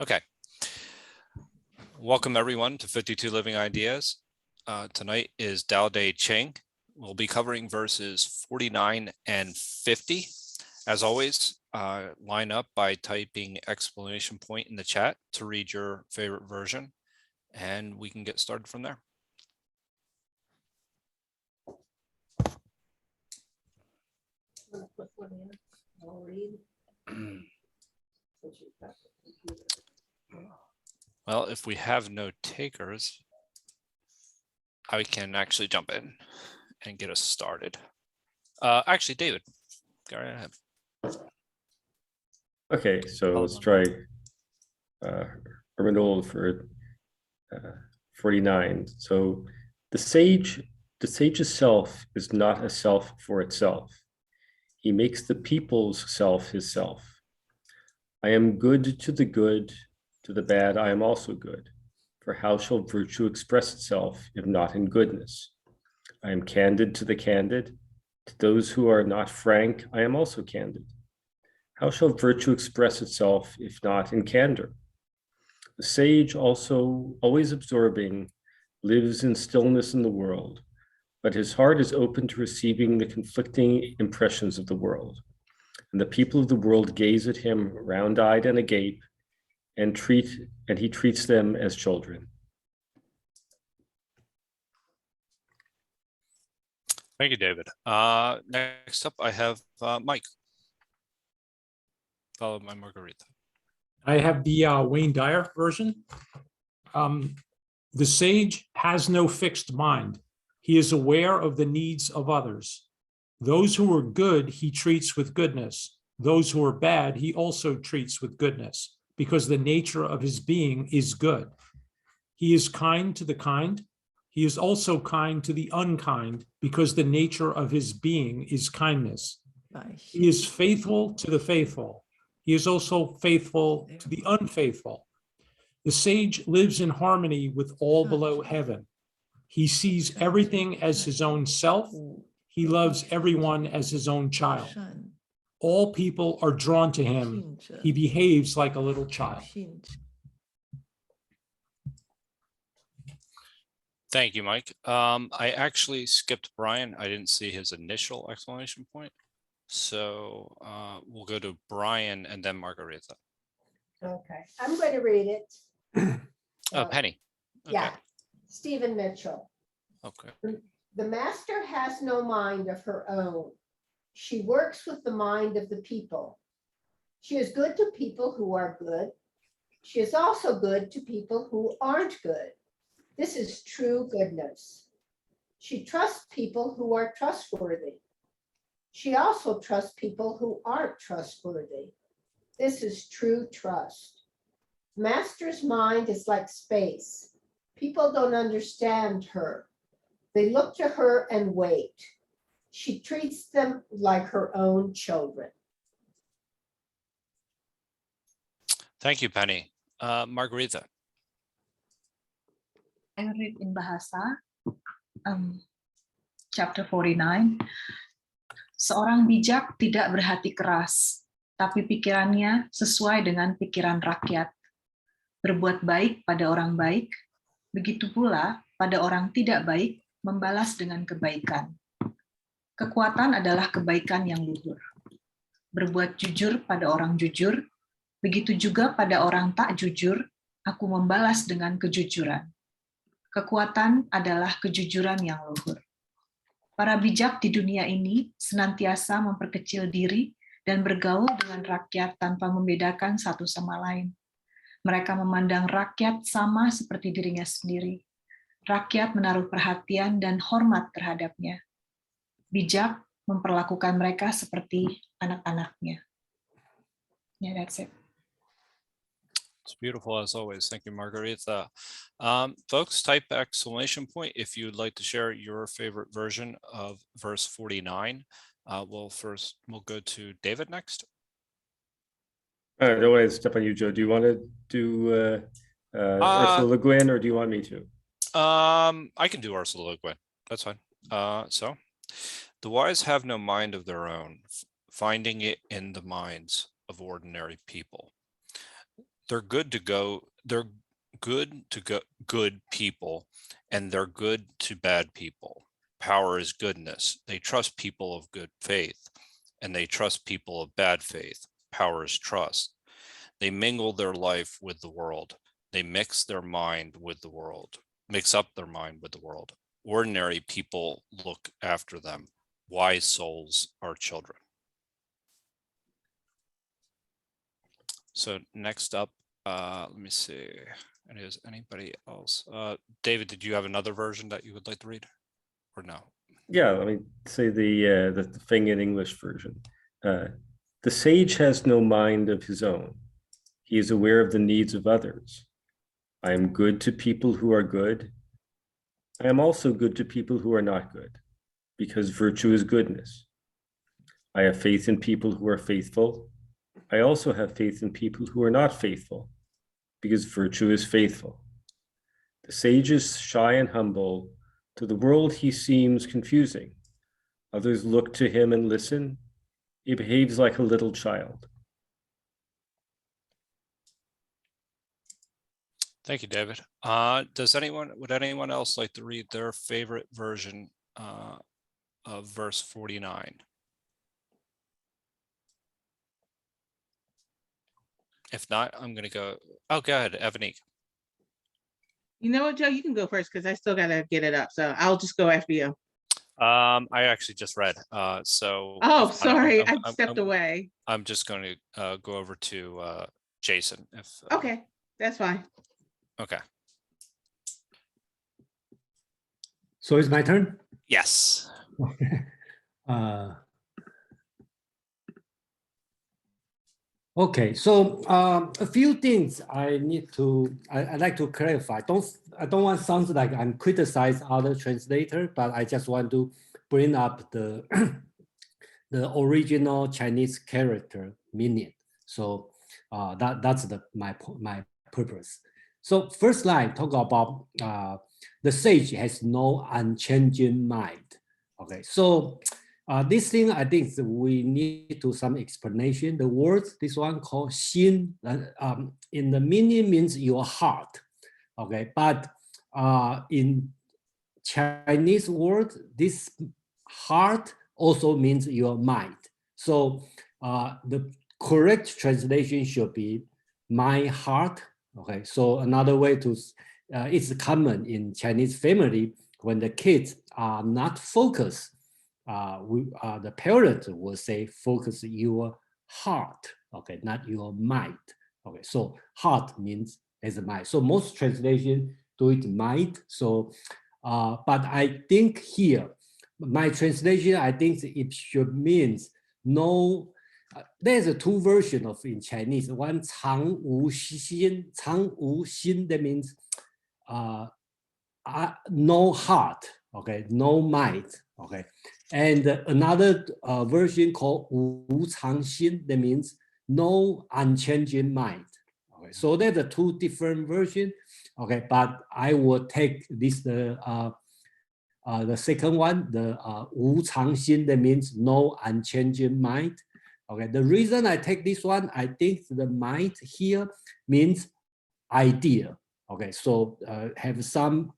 Okay. Welcome everyone to 52 Living Ideas. Tonight is Dao De Jing. We'll be covering verses 49 and 50. As always, line up by typing exclamation point in the chat to read your favorite version, and we can get started from there. I'll read. Well, if we have no takers, I can actually jump in and get us started. Actually, David, go right ahead. Okay, so let's try renewal for 49. So the sage's self is not a self for itself. He makes the people's self his self. I am good, to the bad I am also good. For how shall virtue express itself if not in goodness? I am candid to the candid. To those who are not frank, I am also candid. How shall virtue express itself if not in candor? The sage, also always absorbing, lives in stillness in the world, but his heart is open to receiving the conflicting impressions of the world. And the people of the world gaze at him round-eyed and agape, and he treats them as children. Thank you, David. Next up, I have Mike, followed by Margarita. I have the Wayne Dyer version. The sage has no fixed mind. He is aware of the needs of others. Those who are good, he treats with goodness. Those who are bad, he also treats with goodness, because the nature of his being is good. He is kind to the kind. He is also kind to the unkind, because the nature of his being is kindness. He is faithful to the faithful. He is also faithful to the unfaithful. The sage lives in harmony with all below heaven. He sees everything as his own self. He loves everyone as his own child. All people are drawn to him. He behaves like a little child. Thank you, Mike. I actually skipped Brian. I didn't see his initial exclamation point. So we'll go to Brian and then Margarita. Okay, I'm going to read it. Oh, Penny. Okay. Yeah, Stephen Mitchell. Okay. The master has no mind of her own. She works with the mind of the people. She is good to people who are good. She is also good to people who aren't good. This is true goodness. She trusts people who are trustworthy. She also trusts people who aren't trustworthy. This is true trust. Master's mind is like space. People don't understand her. They look to her and wait. She treats them like her own children. Thank you, Penny. Margarita. I read in Bahasa, chapter 49. Seorang bijak tidak berhati keras, tapi pikirannya sesuai dengan pikiran rakyat. Berbuat baik pada orang baik, begitu pula pada orang tidak baik membalas dengan kebaikan. Kekuatan adalah kebaikan yang luhur. Berbuat jujur pada orang jujur, begitu juga pada orang tak jujur, aku membalas dengan kejujuran. Kekuatan adalah kejujuran yang luhur. Para bijak di dunia ini senantiasa memperkecil diri dan bergaul dengan rakyat tanpa membedakan satu sama lain. Mereka memandang rakyat sama seperti dirinya sendiri. Rakyat menaruh perhatian dan hormat terhadapnya. Bijak memperlakukan mereka seperti anak-anaknya. Yeah, that's it. It's beautiful as always. Thank you, Margarita. Folks, type exclamation point if you'd like to share your favorite version of verse 49. We'll go to David next. I don't want to step on you, Joe. Do you want to do Ursula Le Guin, or do you want me to? I can do Ursula Le Guin. That's fine. So, the wise have no mind of their own, finding it in the minds of ordinary people. They're good to go. They're good to go, good people, and they're good to bad people. Power is goodness. They trust people of good faith, and they trust people of bad faith. Power is trust. They mingle their life with the world. They mix their mind with the world, mix up their mind with the world. Ordinary people look after them. Wise souls are children. So next up, let me see. Is anybody else? David, did you have another version that you would like to read, or no? Yeah, let me say the thing in English version. The sage has no mind of his own. He is aware of the needs of others. I am good to people who are good. I am also good to people who are not good, because virtue is goodness. I have faith in people who are faithful. I also have faith in people who are not faithful, because virtue is faithful. The sage is shy and humble. To the world he seems confusing. Others look to him and listen. He behaves like a little child. Thank you, David. Would anyone else like to read their favorite version of verse 49? If not, I'm going to go. Oh, go ahead, Evanique. You know what, Joe? You can go first because I still got to get it up. So I'll just go after you. I actually just read. So. Oh, sorry. I stepped away. I'm just going to go over to Jason. If okay, that's fine. Okay. So it's my turn? Yes. Okay, so a few things I'd like to clarify. I don't want to sound like I'm criticizing other translator, but I just want to bring up the the original Chinese character meaning. So that's my purpose. So first line talk about the sage has no unchanging mind. Okay, so this thing I think we need to some explanation. The word this one called xin in the meaning means your heart. Okay, but in Chinese word this heart also means your mind. So the correct translation should be my heart. Okay, so another way to, it's common in Chinese family when the kids are not focused, the parent will say focus your heart, okay, not your mind. Okay, so heart means as a mind. So most translation do it mind. So, but I think here, my translation, I think it should means no. There's a two version of in Chinese. One 常无心, 常无心 that means no heart, okay, no mind, okay. And another version called 无常心 that means no unchanging mind. Okay, so there's a two different versions. Okay, but I will take this the second one, the 无常心 that means no unchanging mind. Okay, the reason I take this one, I think the mind here means idea. Okay, so have some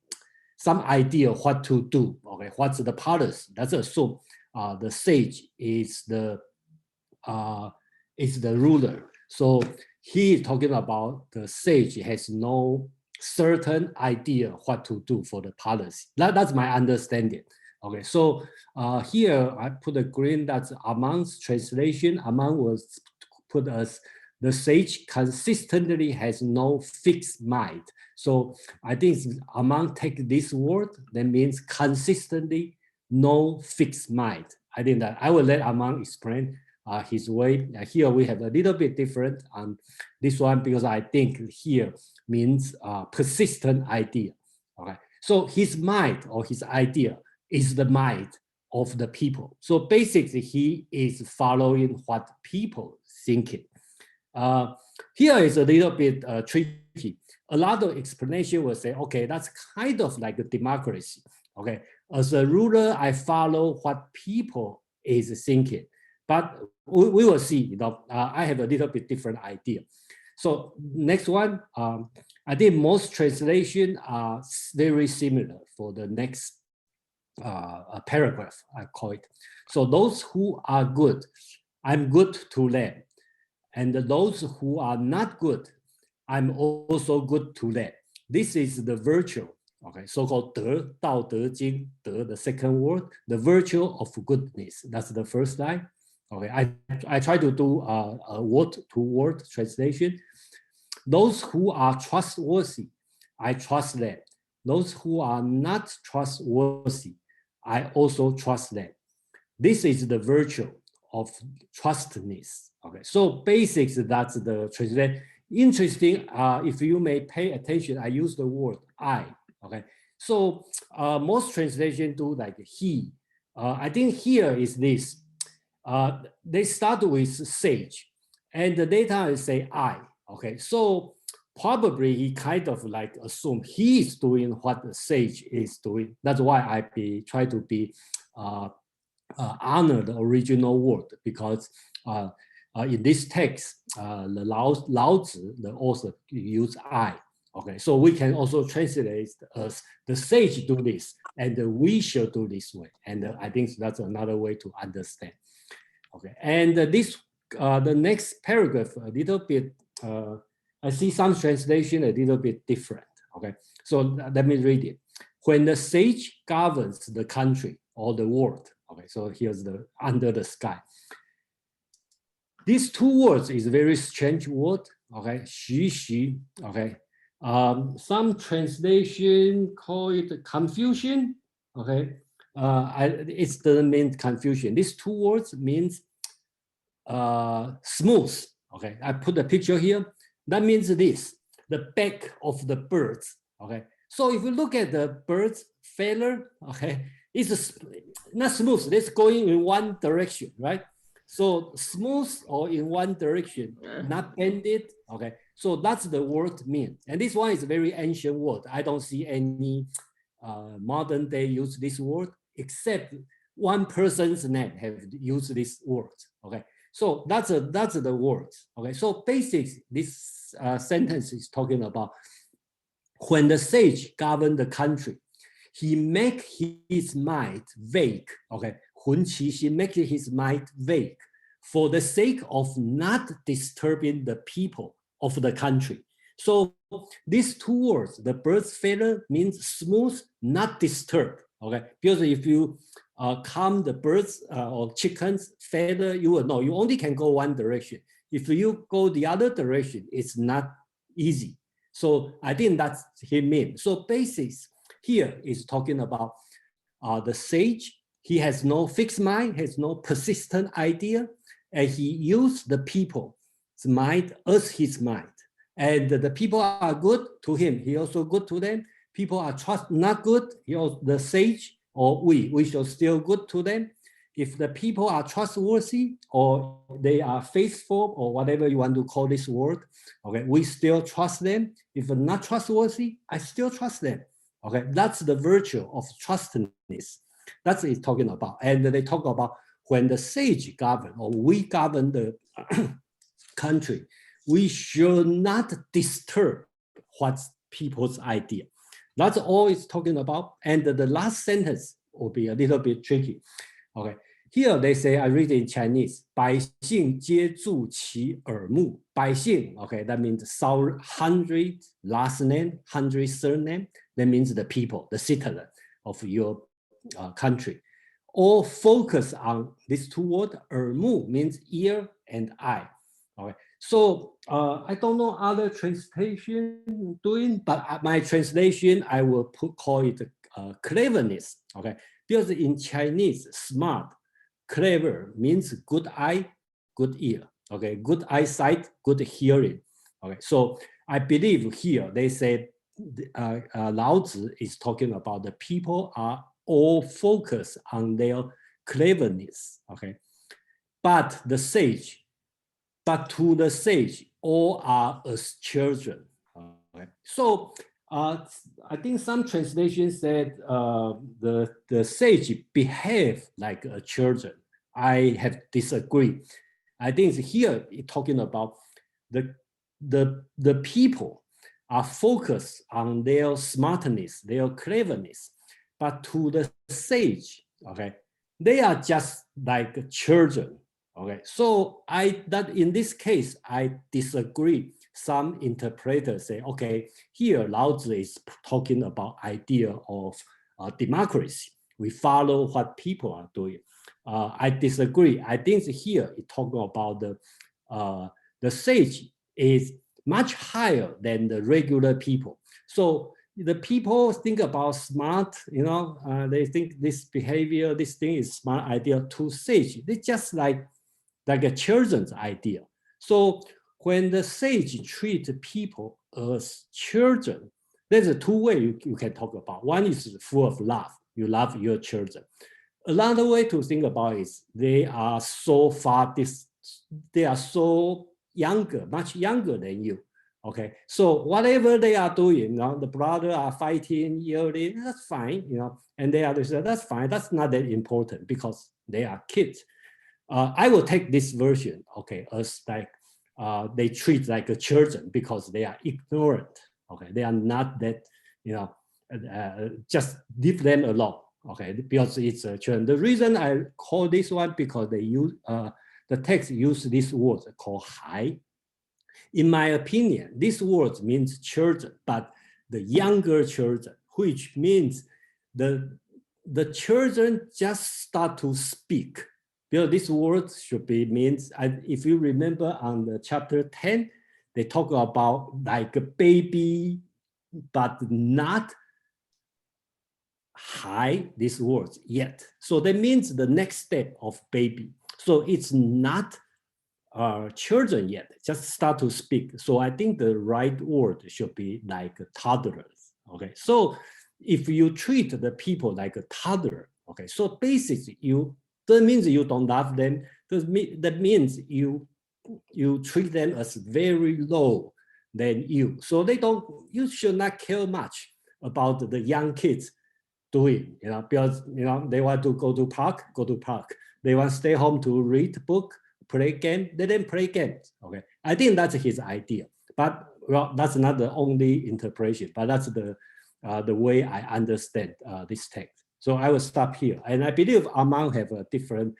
idea what to do. Okay, what's the policy? Let's assume the sage is the ruler. So he is talking about the sage has no certain idea what to do for the policy. That's my understanding. Okay, so here I put a green that's among's translation. Among was put as the sage consistently has no fixed mind. So I think among take this word, that means consistently no fixed mind. I think that I will let Amang explain his way. Here we have a little bit different on this one because I think here means persistent idea. Okay, so his mind or his idea is the mind of the people. So basically he is following what people thinking. Here is a little bit tricky. A lot of explanation will say, okay, that's kind of like a democracy. Okay, as a ruler, I follow what people is thinking. But we will see, you know, I have a little bit different idea. So next one, I think most translation are very similar for the next paragraph, I call it. So those who are good, I'm good to them. And those who are not good, I'm also good to them. This is the virtue, okay, so-called Dao De Jing, the second word, the virtue of goodness. That's the first line. Okay, I try to do a word-to-word translation. Those who are trustworthy, I trust them. Those who are not trustworthy, I also trust them. This is the virtue of trustness. Okay, so basics, that's the translation. Interesting, if you may pay attention, I use the word I. Okay, so most translation do like he. I think here is this. They start with sage, and the data say I. Okay, so probably he kind of like assume he is doing what the sage is doing. That's why I try to be honor the original word, because in this text, the Lao Tzu, the author, use I. Okay, so we can also translate as the sage do this, and we should do this way. And I think that's another way to understand. Okay, and this the next paragraph a little bit. I see some translation a little bit different. Okay, so let me read it. When the sage governs the country or the world. Okay, so here's the under the sky. These two words is a very strange word. Okay, xu. Okay, some translation call it confusion. Okay, it doesn't mean confusion. These two words means smooth. Okay, I put the picture here. That means this: the back of the birds. Okay, so if you look at the bird's feather, okay, it's not smooth. It's going in one direction, right? So smooth or in one direction, not bended. Okay, so that's the word mean. And this one is a very ancient word. I don't see any modern day use this word, except one person's name have used this word. Okay, so that's the word. Okay, so basics, this sentence is talking about when the sage govern the country, he make his mind vague. Okay, 混其心, make his mind vague for the sake of not disturbing the people of the country. So these two words, the bird's feather means smooth, not disturb. Okay, because if you calm the birds or chickens feather, you will know you only can go one direction. If you go the other direction, it's not easy. So I think that's he means. So basics here is talking about the sage. He has no fixed mind, has no persistent idea, and he used the people's mind as his mind. And the people are good to him, he also good to them. People are not good, he also, the sage or we should still good to them. If the people are trustworthy or they are faithful or whatever you want to call this word, okay, we still trust them. If they're not trustworthy, I still trust them. Okay, that's the virtue of trustness. That's what he's talking about. And they talk about when the sage govern or we govern the country, we should not disturb what's people's idea. That's all it's talking about. And the last sentence will be a little bit tricky. Okay, here they say, I read in Chinese, 百姓皆注其耳目. 百姓, okay, that means 100 last name, 100 surname. That means the people, the citizen of your country. All focus on these two words. 耳目 means ear and eye. Okay, so I don't know other translation doing, but my translation I will call it cleverness. Okay, because in Chinese, smart, clever means good eye, good ear. Okay, good eyesight, good hearing. Okay, so I believe here they say Lao Tzu is talking about the people are all focused on their cleverness. Okay, but to the sage, all are as children. Okay, so I think some translations said the sage behave like a children. I have disagreed. I think here it's talking about the the people are focused on their smartness, their cleverness, but to the sage, okay, they are just like children. Okay, so that in this case, I disagree. Some interpreters say, okay, here Lao Tzu is talking about idea of democracy. We follow what people are doing. I disagree. I think here it's talking about the sage is much higher than the regular people. So the people think about smart, they think this behavior, this thing is smart idea. To sage, they just like a children's idea. So when the sage treats people as children, there's two ways you can talk about. One is full of love. You love your children. Another way to think about it is they are so far, they are so younger, much younger than you. Okay, so whatever they are doing, the brother are fighting yearly, that's fine, and they are saying, that's fine, that's not that important because they are kids. I will take this version, okay, as like they treat like a children because they are ignorant. Okay, they are not that, just leave them alone. Okay, because it's a children. The reason I call this one because they use the text use this word called hai. In my opinion, this word means children, but the younger children, which means the children just start to speak. Because this word should be means, if you remember on the chapter 10, they talk about like a baby, but not high these words yet. So that means the next step of baby. So it's not children yet, just start to speak. So I think the right word should be like toddlers. Okay, so if you treat the people like a toddler, okay, so basically that means you don't love them. That means you treat them as very low than you. So you should not care much about the young kids doing, because they want to go to park. They want to stay home to read book, play game. They didn't play games. Okay, I think that's his idea. But well, that's not the only interpretation. But that's the way I understand this text. So I will stop here. And I believe Armand have a different,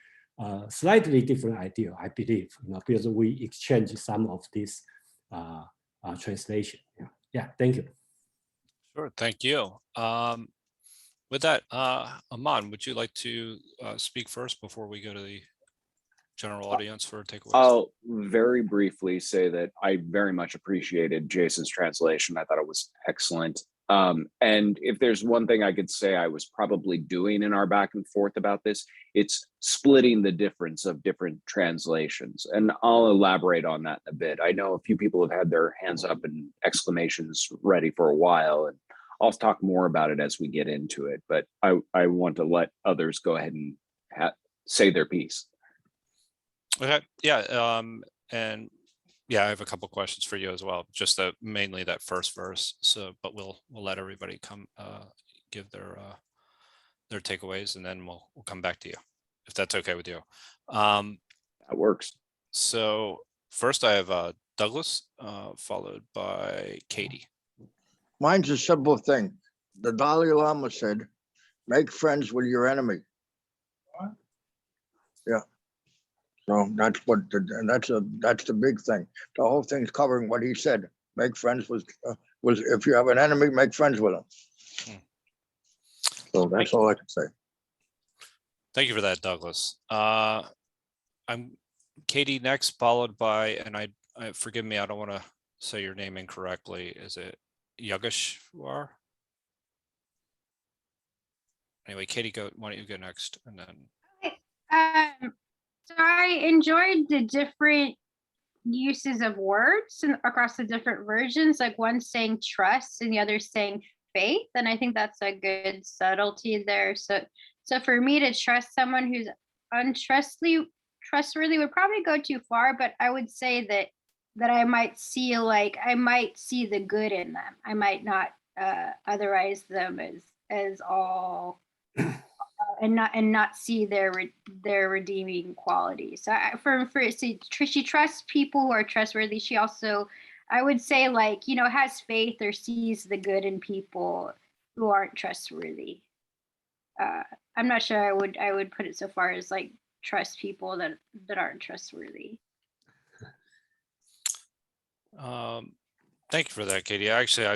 slightly different idea. I believe, because we exchange some of this translation. Yeah. Thank you. Sure, thank you. With that, Aman, would you like to speak first before we go to the general audience for takeaways? I'll very briefly say that I very much appreciated Jason's translation. I thought it was excellent. And if there's one thing I could say I was probably doing in our back and forth about this, it's splitting the difference of different translations. And I'll elaborate on that in a bit. I know a few people have had their hands up and exclamations ready for a while, and I'll talk more about it as we get into it. But I want to let others go ahead and say their piece. Okay, yeah, and yeah, I have a couple questions for you as well. Just mainly that first verse. So, but we'll let everybody come give their takeaways, and then we'll come back to you, if that's okay with you. That works. So first, I have Douglas, followed by Katie. Mine's a simple thing. The Dalai Lama said, "Make friends with your enemy." What? Yeah. So that's that's the big thing. The whole thing's covering what he said. Make friends with if you have an enemy, make friends with him. So that's all I can say. Thank you for that, Douglas. I'm Katie next, followed by, and I forgive me, I don't want to say your name incorrectly. Is it Yogeshwar? Anyway, Katie, why don't you go next, and then. So I enjoyed the different uses of words across the different versions, like one saying trust and the other saying faith. And I think that's a good subtlety there. So for me to trust someone who's trustworthy would probably go too far, but I would say that I might see the good in them. I might not otherwise them as all and not see their redeeming qualities. So she trusts people who are trustworthy. She also I would say like, has faith or sees the good in people who aren't trustworthy. I'm not sure I would put it so far as like trust people that aren't trustworthy. Thank you for that, Katie. Actually,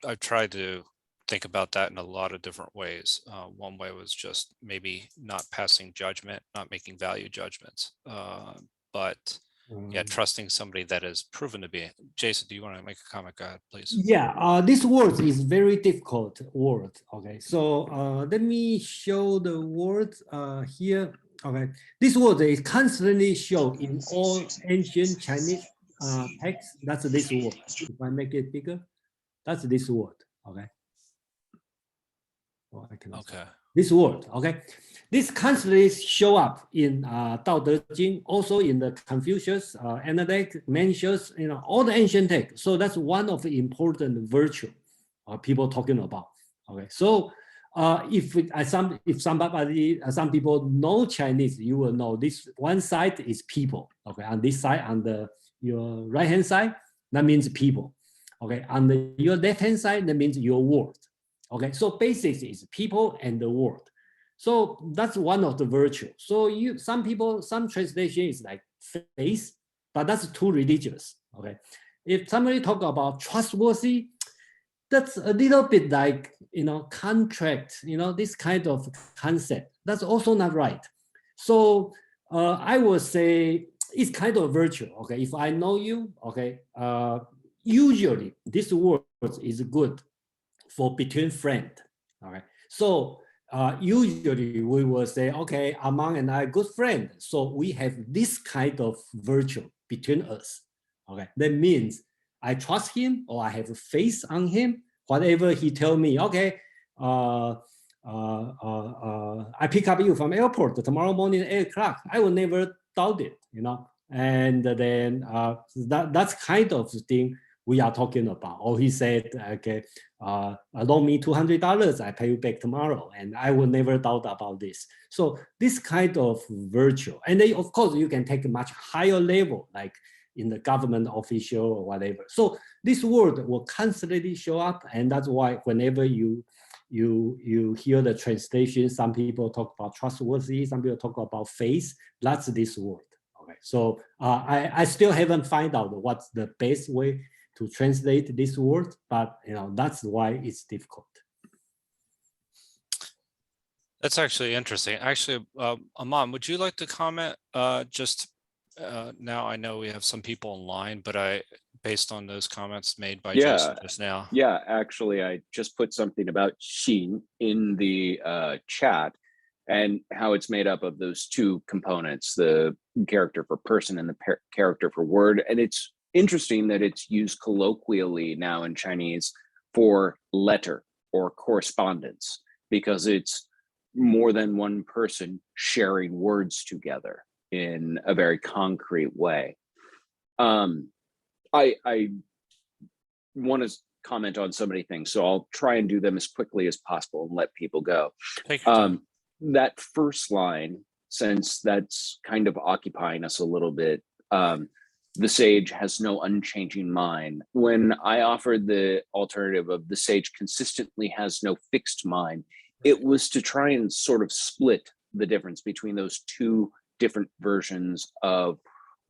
I've tried to think about that in a lot of different ways. One way was just maybe not passing judgment, not making value judgments, but yeah, trusting somebody that is proven to be. Jason, do you want to make a comment? Go ahead, please. Yeah, this word is very difficult word. Okay, so let me show the word here. Okay, this word is constantly shown in all ancient Chinese texts. That's this word. If I make it bigger, that's this word. Okay. Oh, I cannot. Okay. This word, okay, this constantly show up in Dao De Jing, also in the Confucius, Analect, Mencius, all the ancient texts. So that's one of the important virtue people talking about. Okay, so some people know Chinese, you will know this one side is people. Okay, on this side, on your right hand side, that means people. Okay, on your left hand side, that means your word. Okay, so basics is people and the world. So that's one of the virtue. So some translation is like faith, but that's too religious. Okay, if somebody talk about trustworthy, that's a little bit like contract, this kind of concept. That's also not right. So I would say it's kind of virtue. Okay, if I know you, okay, usually this word is good for between friends. All right. So usually we will say, okay, Amang and I good friend. So we have this kind of virtue between us. Okay. That means I trust him or I have faith on him. Whatever he tell me, okay, I pick up you from airport tomorrow morning at 8 o'clock. I will never doubt it, And then that's kind of the thing we are talking about. Or he said, okay, loan me $200, I pay you back tomorrow, and I will never doubt about this. So this kind of virtue, and then of course you can take a much higher level, like in the government official or whatever. So this word will constantly show up, and that's why whenever you hear the translation, some people talk about trustworthy, some people talk about faith. That's this word. Okay, so I still haven't found out what's the best way to translate this word, but that's why it's difficult. That's actually interesting. Actually, Aman, would you like to comment? Now I know we have some people online, but based on those comments made by Jason just now. Yeah, actually, I just put something about Ching in the chat and how it's made up of those two components, the character for person and the character for word. And it's interesting that it's used colloquially now in Chinese for letter or correspondence, because it's more than one person sharing words together in a very concrete way. I want to comment on so many things, so I'll try and do them as quickly as possible and let people go. Take your time. That first line, since that's kind of occupying us a little bit, the sage has no unchanging mind. When I offered the alternative of the sage consistently has no fixed mind, it was to try and sort of split the difference between those two different versions of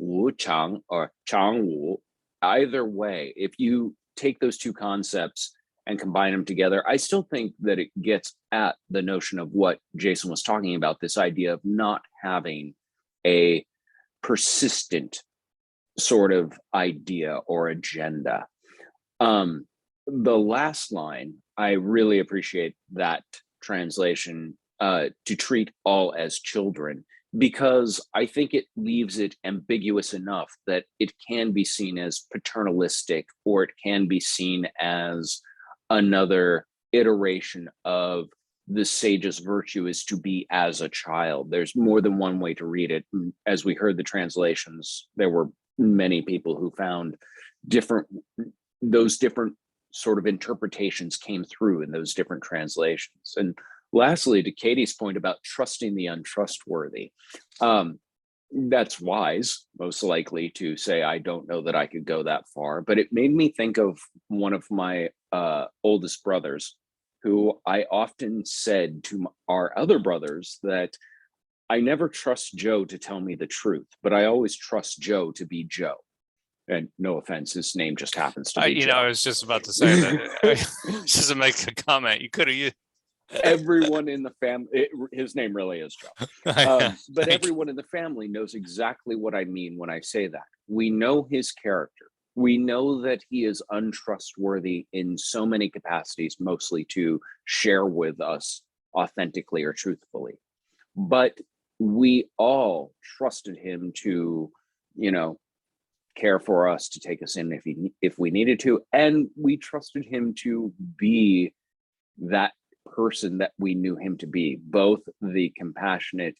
Wu Chang or Chang Wu. Either way, if you take those two concepts and combine them together, I still think that it gets at the notion of what Jason was talking about, this idea of not having a persistent sort of idea or agenda. The last line, I really appreciate that translation, to treat all as children, because I think it leaves it ambiguous enough that it can be seen as paternalistic, or it can be seen as another iteration of the sage's virtue is to be as a child. There's more than one way to read it. As we heard the translations, there were many people who found those different sort of interpretations came through in those different translations. And lastly, to Katie's point about trusting the untrustworthy, that's wise, most likely, to say, I don't know that I could go that far. But it made me think of one of my oldest brothers, who I often said to our other brothers that I never trust Joe to tell me the truth, but I always trust Joe to be Joe. And no offense, his name just happens to be You Joe. know, I was just about to say that. Just to make a comment, you could have used. Everyone in the family, his name really is Joe. But everyone in the family knows exactly what I mean when I say that. We know his character. We know that he is untrustworthy in so many capacities, mostly to share with us authentically or truthfully. But we all trusted him to, care for us, to take us in if we needed to, and we trusted him to be that person that we knew him to be, both the compassionate,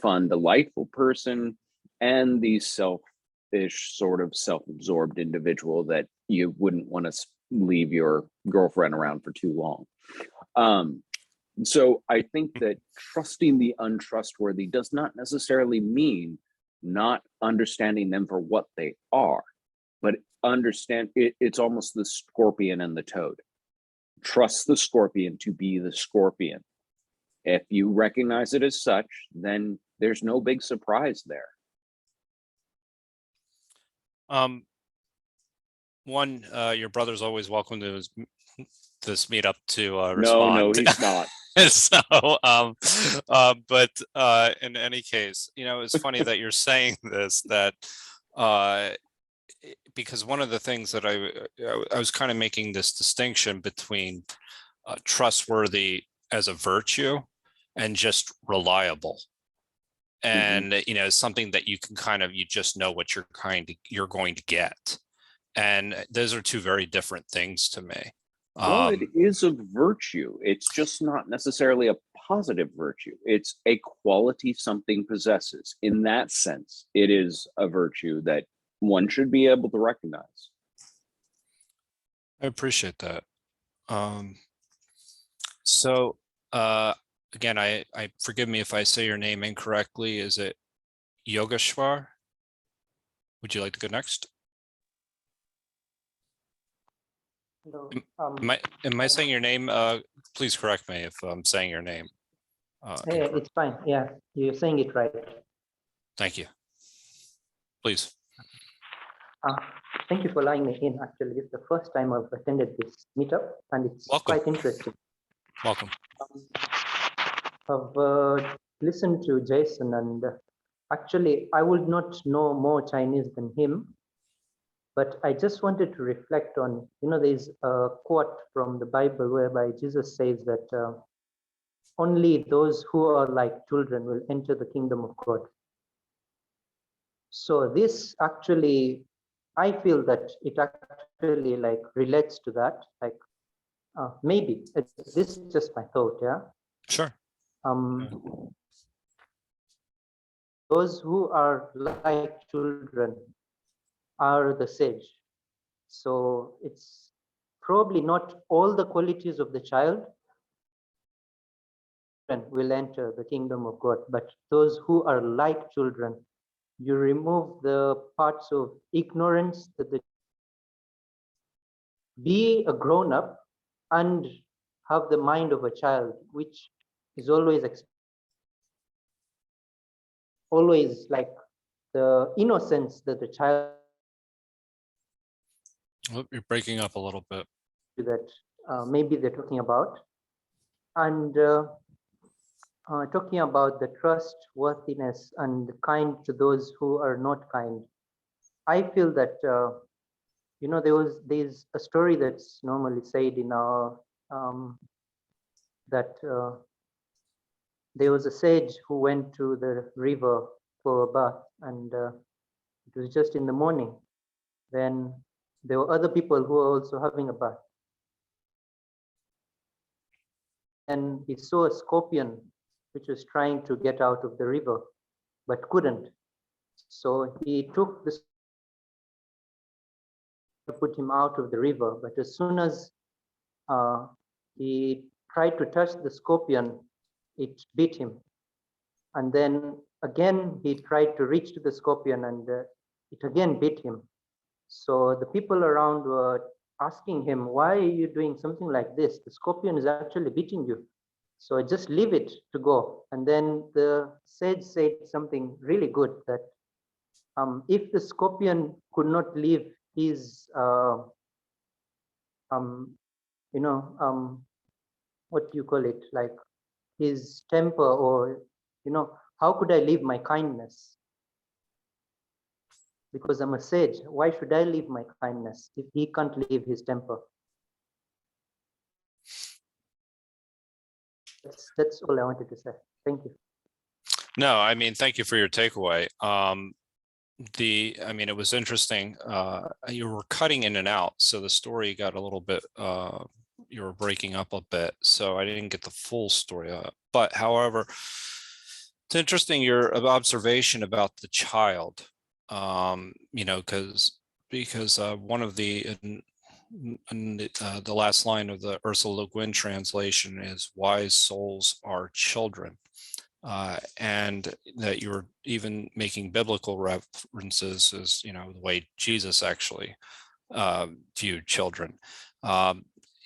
fun, delightful person and the selfish, sort of self-absorbed individual that you wouldn't want to leave your girlfriend around for too long. So I think that trusting the untrustworthy does not necessarily mean not understanding them for what they are, but understand it's almost the scorpion and the toad. Trust the scorpion to be the scorpion. If you recognize it as such, then there's no big surprise there. Your brother's always welcome to this meetup to No, respond. he's not. So, but in any case, it's funny that you're saying this, that because one of the things that I was kind of making this distinction between trustworthy as a virtue and just reliable. And, something that you can you just know what you're going to get. And those are two very different things to me. Well, it is a virtue. It's just not necessarily a positive virtue. It's a quality something possesses. In that sense, it is a virtue that one should be able to recognize. I appreciate that. So again, I forgive me if I say your name incorrectly. Is it Yogeshwar? Would you like to go next? Hello. Am I saying your name? Please correct me if I'm saying your name. Yeah, it's fine. Yeah, you're saying it right. Thank you. Please. Thank you for allowing me in. Actually, it's the first time I've attended this meetup, and it's Welcome. quite interesting. Welcome. I've listened to Jason, and actually, I would not know more Chinese than him. But I just wanted to reflect on, there's a quote from the Bible whereby Jesus says that only those who are like children will enter the kingdom of God. So this actually, I feel that it actually relates to that. Maybe this is just my thought. Yeah. Sure. Those who are like children are the sage. So it's probably not all the qualities of the child will enter the kingdom of God, but those who are like children, you remove the parts of ignorance, be a grown-up and have the mind of a child, which is always like the innocence that the child. Oh, you're breaking up a little bit. That maybe they're talking about, and talking about the trustworthiness and kind to those who are not kind. I feel that there's a story that's normally said in our that there was a sage who went to the river for a bath, and it was just in the morning. Then there were other people who were also having a bath. And he saw a scorpion which was trying to get out of the river, but couldn't. So he took this to put him out of the river. But as soon as he tried to touch the scorpion, it bit him. And then again, he tried to reach to the scorpion and it again bit him. So the people around were asking him, why are you doing something like this? The scorpion is actually beating you. So just leave it to go. And then the sage said something really good, that if the scorpion could not leave his, what do you call it? Like his temper, or, how could I leave my kindness? Because I'm a sage. Why should I leave my kindness if he can't leave his temper? That's all I wanted to say. Thank you. No, I mean, thank you for your takeaway. I mean, it was interesting. You were cutting in and out, so the story got a little bit, you were breaking up a bit, so I didn't get the full story. But however, it's interesting your observation about the child, you know, because one of the last line of the Ursula Le Guin translation is "wise souls are children." And that you were even making biblical references as, you know, the way Jesus actually viewed children.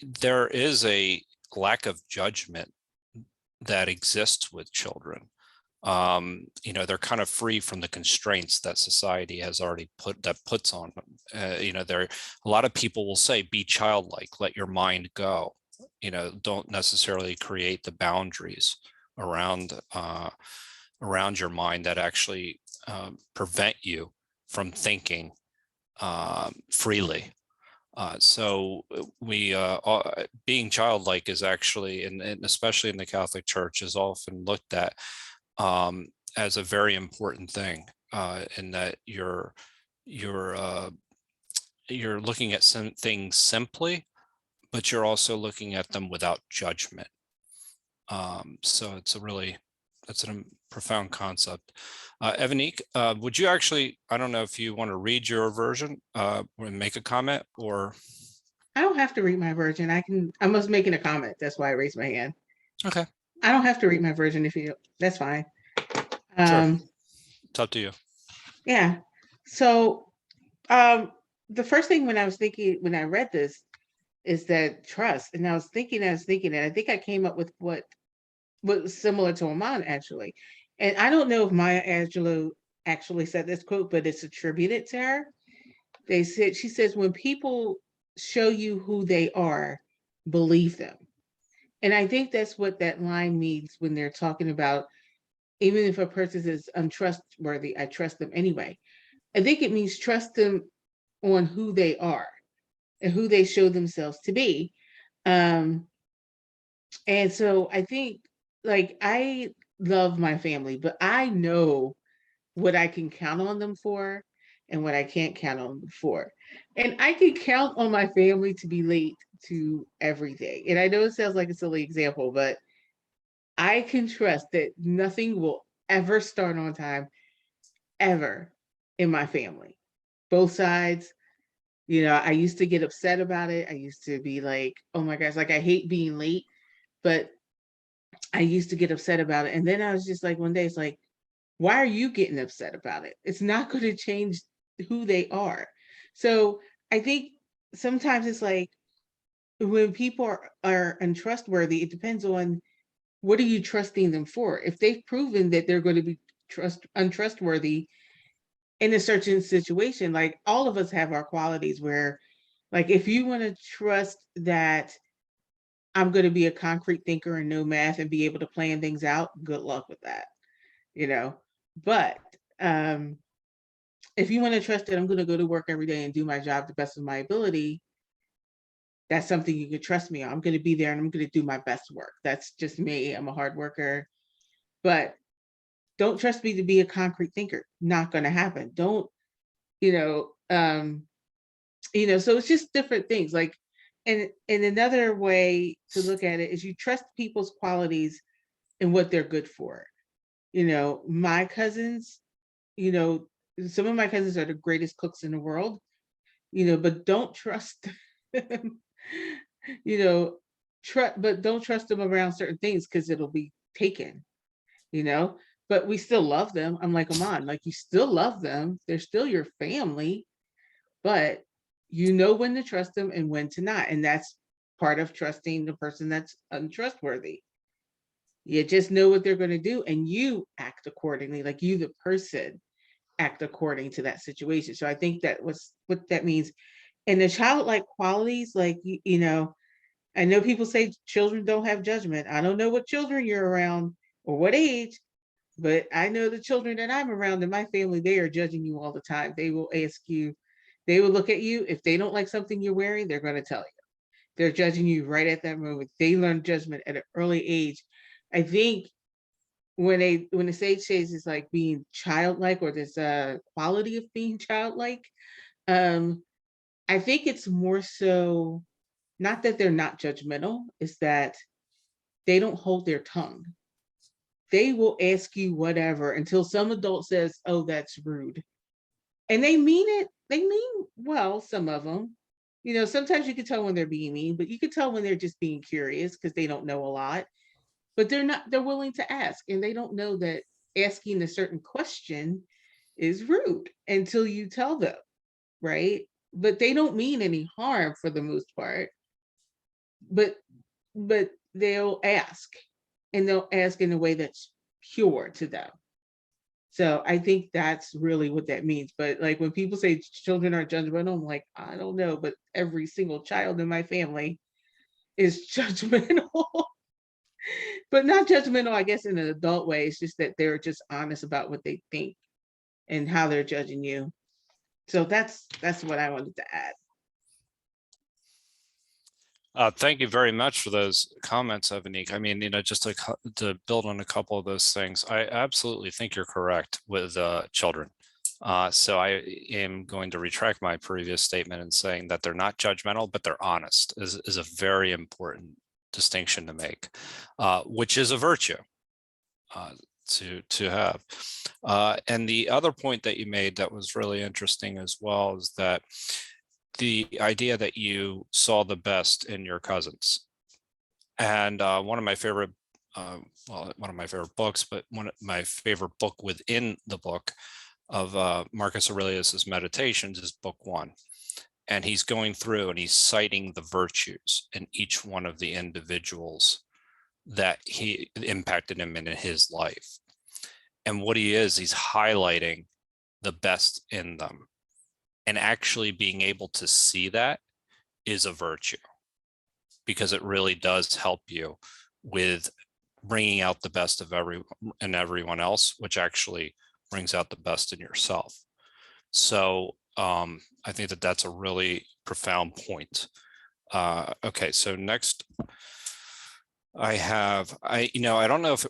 There is a lack of judgment that exists with children. You know, they're kind of free from the constraints that society has already puts on them. You know, a lot of people will say, be childlike, let your mind go, you know, don't necessarily create the boundaries around your mind that actually prevent you from thinking freely. So being childlike is actually, and especially in the Catholic Church, is often looked at as a very important thing, in that you're looking at some things simply, but you're also looking at them without judgment. So that's a profound concept. Evanique, would you actually, I don't know if you want to read your version and make a comment, or? I don't have to read my version. I was making a comment. That's why I raised my hand. Okay. I don't have to read my version if you, that's fine. Sure. It's up to you. Yeah. So the first thing when I read this is that trust. And I was thinking, and I think I came up with what was similar to Aman, actually. And I don't know if Maya Angelou actually said this quote, but it's attributed to her. She says, when people show you who they are, believe them. And I think that's what that line means when they're talking about, even if a person is untrustworthy, I trust them anyway. I think it means trust them on who they are and who they show themselves to be. And so I think, like, I love my family, but I know what I can count on them for and what I can't count on them for. And I can count on my family to be late to everything. And I know it sounds like a silly example, but I can trust that nothing will ever start on time, ever, in my family. Both sides. You know, I used to get upset about it. I used to be like, oh my gosh, like I hate being late, but I used to get upset about it. And then I was just like, one day it's like, why are you getting upset about it? It's not going to change who they are. So I think sometimes it's like, when people are untrustworthy, it depends on what are you trusting them for. If they've proven that they're going to be untrustworthy in a certain situation, like all of us have our qualities where, like, if you want to trust that I'm going to be a concrete thinker and know math and be able to plan things out, good luck with that, you know. But if you want to trust that I'm going to go to work every day and do my job to the best of my ability, that's something you can trust me on. I'm going to be there and I'm going to do my best work. That's just me. I'm a hard worker. But don't trust me to be a concrete thinker. Not going to happen. Don't, so it's just different things. Like, and another way to look at it is you trust people's qualities and what they're good for. You know, my cousins, some of my cousins are the greatest cooks in the world, but don't trust them, but don't trust them around certain things because it'll be taken, but we still love them. I'm like, come on, like you still love them. They're still your family, but you know when to trust them and when to not. And that's part of trusting the person that's untrustworthy. You just know what they're going to do and you act accordingly, like you, the person, act according to that situation. So I think that was what that means. And the childlike qualities, like, you know, I know people say children don't have judgment. I don't know what children you're around or what age, but I know the children that I'm around in my family, they are judging you all the time. They will ask you, they will look at you. If they don't like something you're wearing, they're going to tell you. They're judging you right at that moment. They learn judgment at an early age. I think when the sage says it's like being childlike, or this quality of being childlike, I think it's more so not that they're not judgmental, it's that they don't hold their tongue. They will ask you whatever until some adult says, oh, that's rude. And they mean it. They mean well, some of them. You know, sometimes you can tell when they're being mean, but you can tell when they're just being curious because they don't know a lot. But they're willing to ask, and they don't know that asking a certain question is rude until you tell them, right? But they don't mean any harm for the most part. But they'll ask, and they'll ask in a way that's pure to them. So I think that's really what that means. But like when people say children are judgmental, I'm like, I don't know, but every single child in my family is judgmental. But not judgmental, I guess, in an adult way. It's just that they're just honest about what they think and how they're judging you. So that's what I wanted to add. Thank you very much for those comments, Evanik. I mean, you know, just to build on a couple of those things, I absolutely think you're correct with children. So I am going to retract my previous statement in saying that they're not judgmental, but they're honest is a very important distinction to make, which is a virtue to have. And the other point that you made that was really interesting as well is that the idea that you saw the best in your cousins. And one of my favorite, well, one of my favorite books, but one of my favorite book within the book of Marcus Aurelius's Meditations is book 1. And he's going through and he's citing the virtues in each one of the individuals that he impacted him in his life. And what he is, he's highlighting the best in them. And actually being able to see that is a virtue, because it really does help you with bringing out the best of everyone else, which actually brings out the best in yourself. So I think that that's a really profound point. Okay, so next I don't know if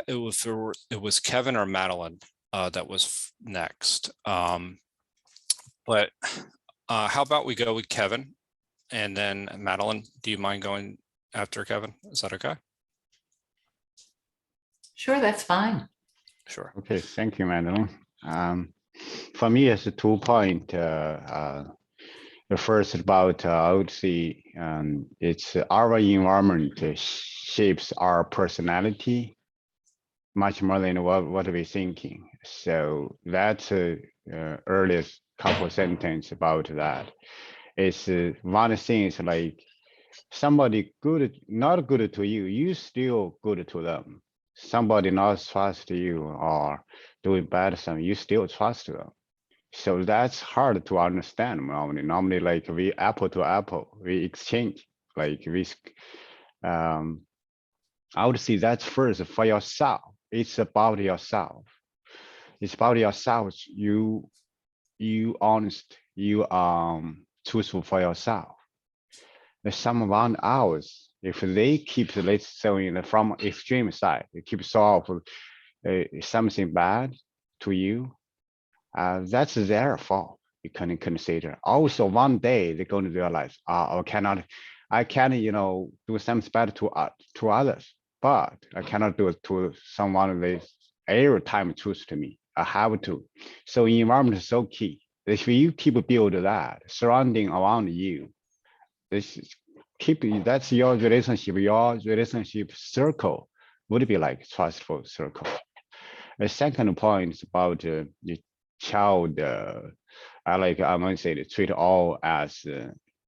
it was Kevin or Madeline that was next. But how about we go with Kevin and then Madeline? Do you mind going after Kevin? Is that okay? Sure, that's fine. Sure. Okay, thank you, Madeline. For me, it's a 2 point. The first about I would say it's our environment shapes our personality much more than what we're thinking. So that's earliest couple sentence about that. It's one thing is like somebody good, not good to you, you still good to them. Somebody not trust you or doing bad something, you still trust them. So that's hard to understand normally. Normally, like we apple to apple, we exchange. Like we, I would say that's first for yourself. It's about yourself. It's about yourself. You honest, you truthful for yourself. The some around ours, if they keep, let's say from extreme side, they keep solve something bad to you, that's their fault. You can consider. Also, one day they're going to realize, I can't, do something bad to others, but I cannot do it to someone with every time truth to me. I have to. So environment is so key. If you keep build that surrounding around you, that's your relationship circle would be like trustful circle. The second point is about the child. I might say, treat all as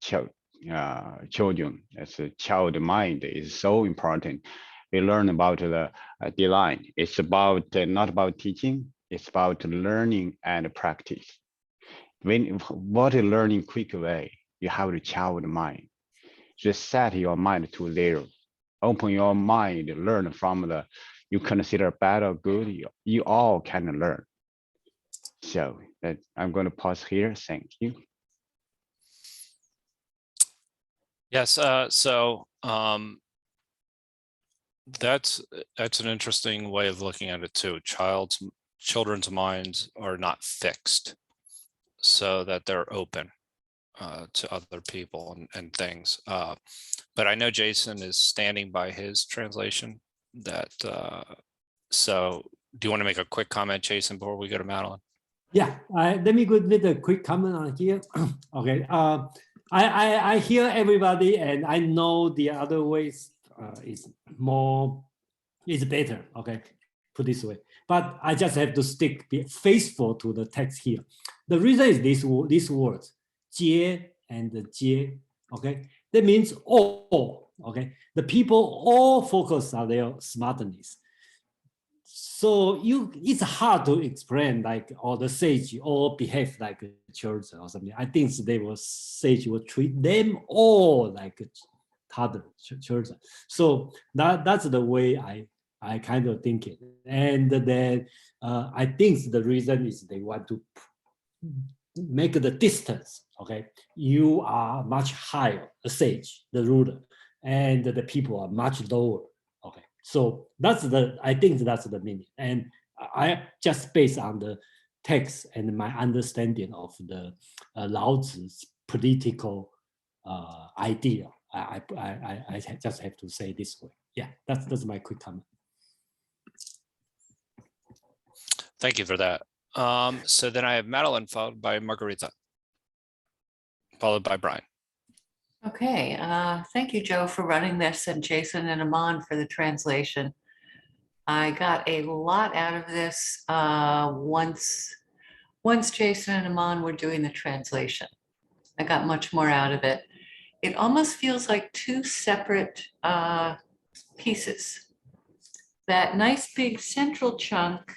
children. As a child mind is so important. We learn about the line. It's about not about teaching. It's about learning and practice. What a learning quick way, you have the child mind. Just set your mind to 0. Open your mind, learn from you consider bad or good, you all can learn. So I'm going to pause here. Thank you. Yes, that's an interesting way of looking at it too. Children's minds are not fixed, so that they're open to other people and things. But I know Jason is standing by his translation. So do you want to make a quick comment, Jason, before we go to Madeline? Yeah, let me go with a quick comment on here. Okay, I hear everybody, and I know the other ways is better. Okay, put this way. But I just have to be faithful to the text here. The reason is these words, 接 and 接. Okay, that means all. Okay, the people all focus on their smartness. So it's hard to explain like all the sage all behave like children or something. I think sage will treat them all like toddler children. So that's the way I kind of think it. And then I think the reason is they want to make the distance. Okay, you are much higher, the sage, the ruler, and the people are much lower. Okay. So I think that's the meaning. And I just based on the text and my understanding of the Lao Tzu's political idea, I just have to say this way. Yeah, that's my quick comment. Thank you for that. So then I have Madeline followed by Margarita, followed by Brian. Okay, thank you, Joe, for running this, and Jason and Aman for the translation. I got a lot out of this once Jason and Aman were doing the translation. I got much more out of it. It almost feels like 2 separate pieces. That nice big central chunk,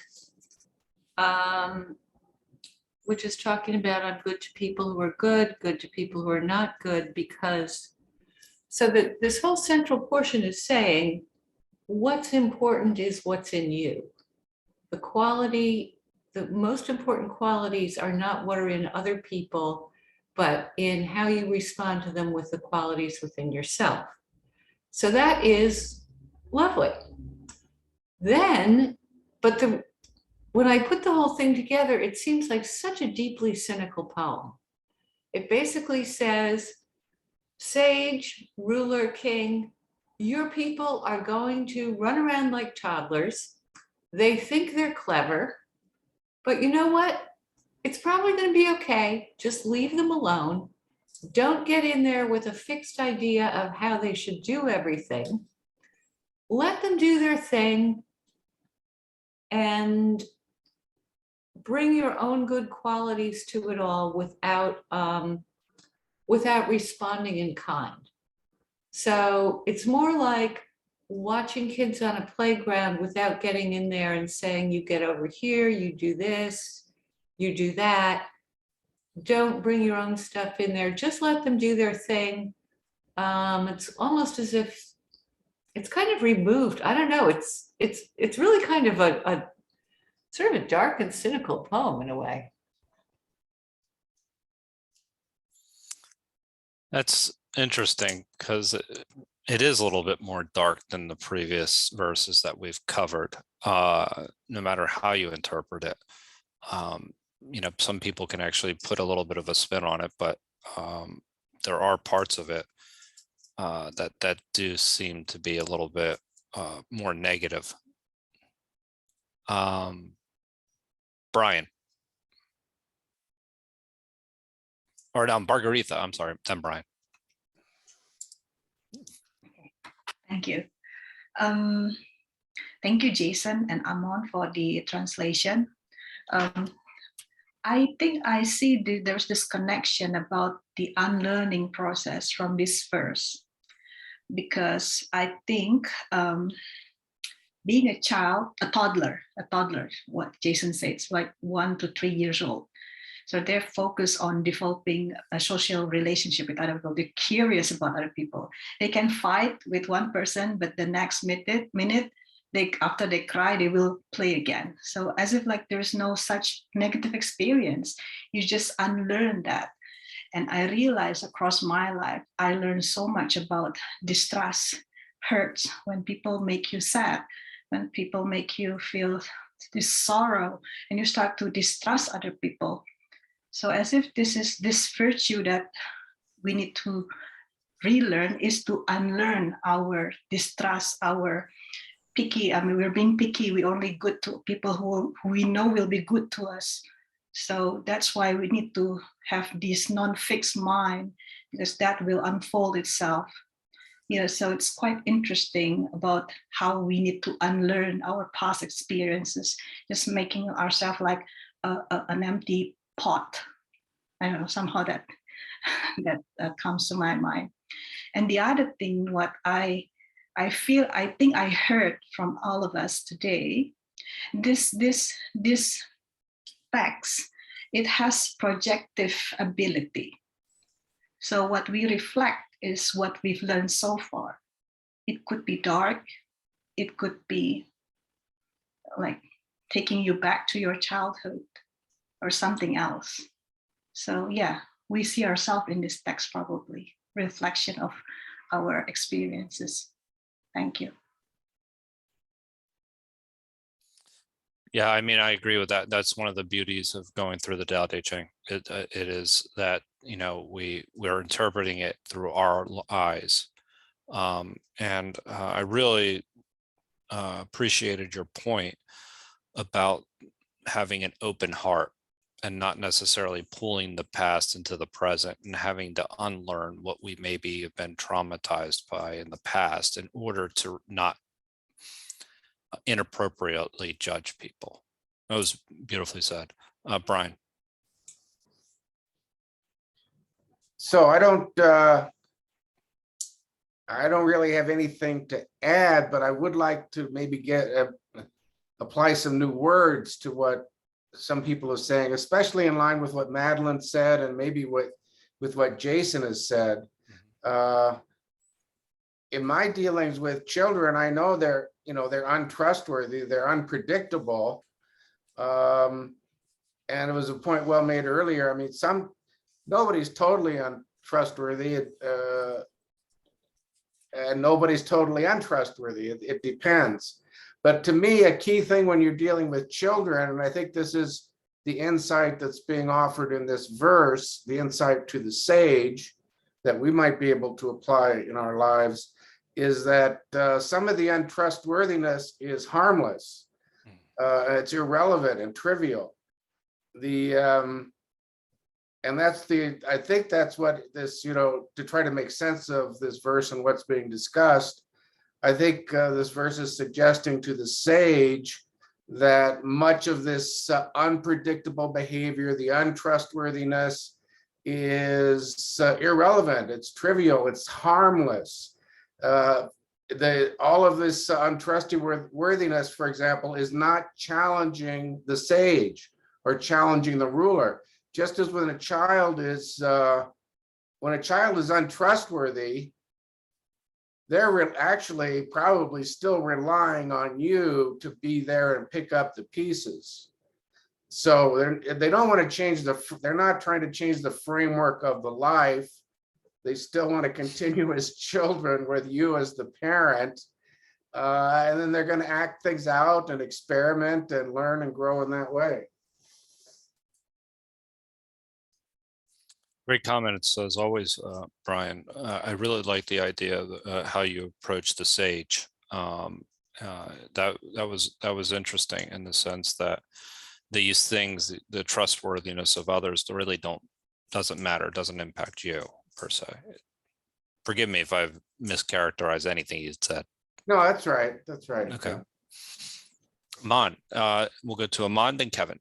which is talking about I'm good to people who are good to people who are not good, because so that this whole central portion is saying what's important is what's in you. The most important qualities are not what are in other people, but in how you respond to them with the qualities within yourself. So that is lovely. Then, when I put the whole thing together, it seems like such a deeply cynical poem. It basically says, sage, ruler, king, your people are going to run around like toddlers. They think they're clever, but you know what? It's probably going to be okay. Just leave them alone. Don't get in there with a fixed idea of how they should do everything. Let them do their thing and bring your own good qualities to it all without responding in kind. So it's more like watching kids on a playground without getting in there and saying, you get over here, you do this, you do that. Don't bring your own stuff in there. Just let them do their thing. It's almost as if it's kind of removed. I don't know. It's really kind of a sort of a dark and cynical poem in a way. That's interesting because it is a little bit more dark than the previous verses that we've covered, no matter how you interpret it. Some people can actually put a little bit of a spin on it, but there are parts of it that do seem to be a little bit more negative. Brian. Or no, Margarita, I'm sorry, then Brian. Thank you. Thank you, Jason and Amon, for the translation. I think I see there's this connection about the unlearning process from this verse, because I think being a child, a toddler, what Jason says, like 1 to 3 years old. So they're focused on developing a social relationship with other people. They're curious about other people. They can fight with one person, but the next minute, after they cry, they will play again. So as if like there's no such negative experience, you just unlearn that. And I realized across my life, I learned so much about distrust, hurts, when people make you sad, when people make you feel this sorrow, and you start to distrust other people. So as if this is this virtue that we need to relearn, is to unlearn our distrust, our picky. I mean, we're being picky. We're only good to people who we know will be good to us. So that's why we need to have this non-fixed mind, because that will unfold itself. Yeah, so it's quite interesting about how we need to unlearn our past experiences, just making ourselves like an empty pot. I don't know, somehow that comes to my mind. And the other thing, what I think I heard from all of us today, this text, it has projective ability. So what we reflect is what we've learned so far. It could be dark, it could be like taking you back to your childhood or something else. So yeah, we see ourselves in this text, probably reflection of our experiences. Thank you. Yeah, I mean, I agree with that. That's one of the beauties of going through the Dao De Jing. It is that, you know, we're interpreting it through our eyes. And I really appreciated your point about having an open heart and not necessarily pulling the past into the present and having to unlearn what we maybe have been traumatized by in the past in order to not inappropriately judge people. That was beautifully said. Brian. So I don't really have anything to add, but I would like to maybe apply some new words to what some people are saying, especially in line with what Madeline said, and maybe with what Jason has said. In my dealings with children, I know they're untrustworthy, they're unpredictable. And it was a point well made earlier. I mean, nobody's totally untrustworthy, and nobody's totally untrustworthy. It depends. But to me, a key thing when you're dealing with children, and I think this is the insight that's being offered in this verse, the insight to the sage that we might be able to apply in our lives, is that some of the untrustworthiness is harmless. It's irrelevant and trivial. And I think that's what this, to try to make sense of this verse and what's being discussed, I think this verse is suggesting to the sage that much of this unpredictable behavior, the untrustworthiness, is irrelevant, it's trivial, it's harmless. All of this untrustworthiness, for example, is not challenging the sage or challenging the ruler. Just as when a child is untrustworthy, they're actually probably still relying on you to be there and pick up the pieces. So they don't want to change they're not trying to change the framework of the life. They still want to continue as children with you as the parent. And then they're going to act things out and experiment and learn and grow in that way. Great comments as always, Brian. I really like the idea of how you approach the sage. That was interesting in the sense that these things, the trustworthiness of others, really doesn't matter, doesn't impact you per se. Forgive me if I've mischaracterized anything you said. No, that's right. That's right. Okay. Aman, we'll go to Aman, then Kevin.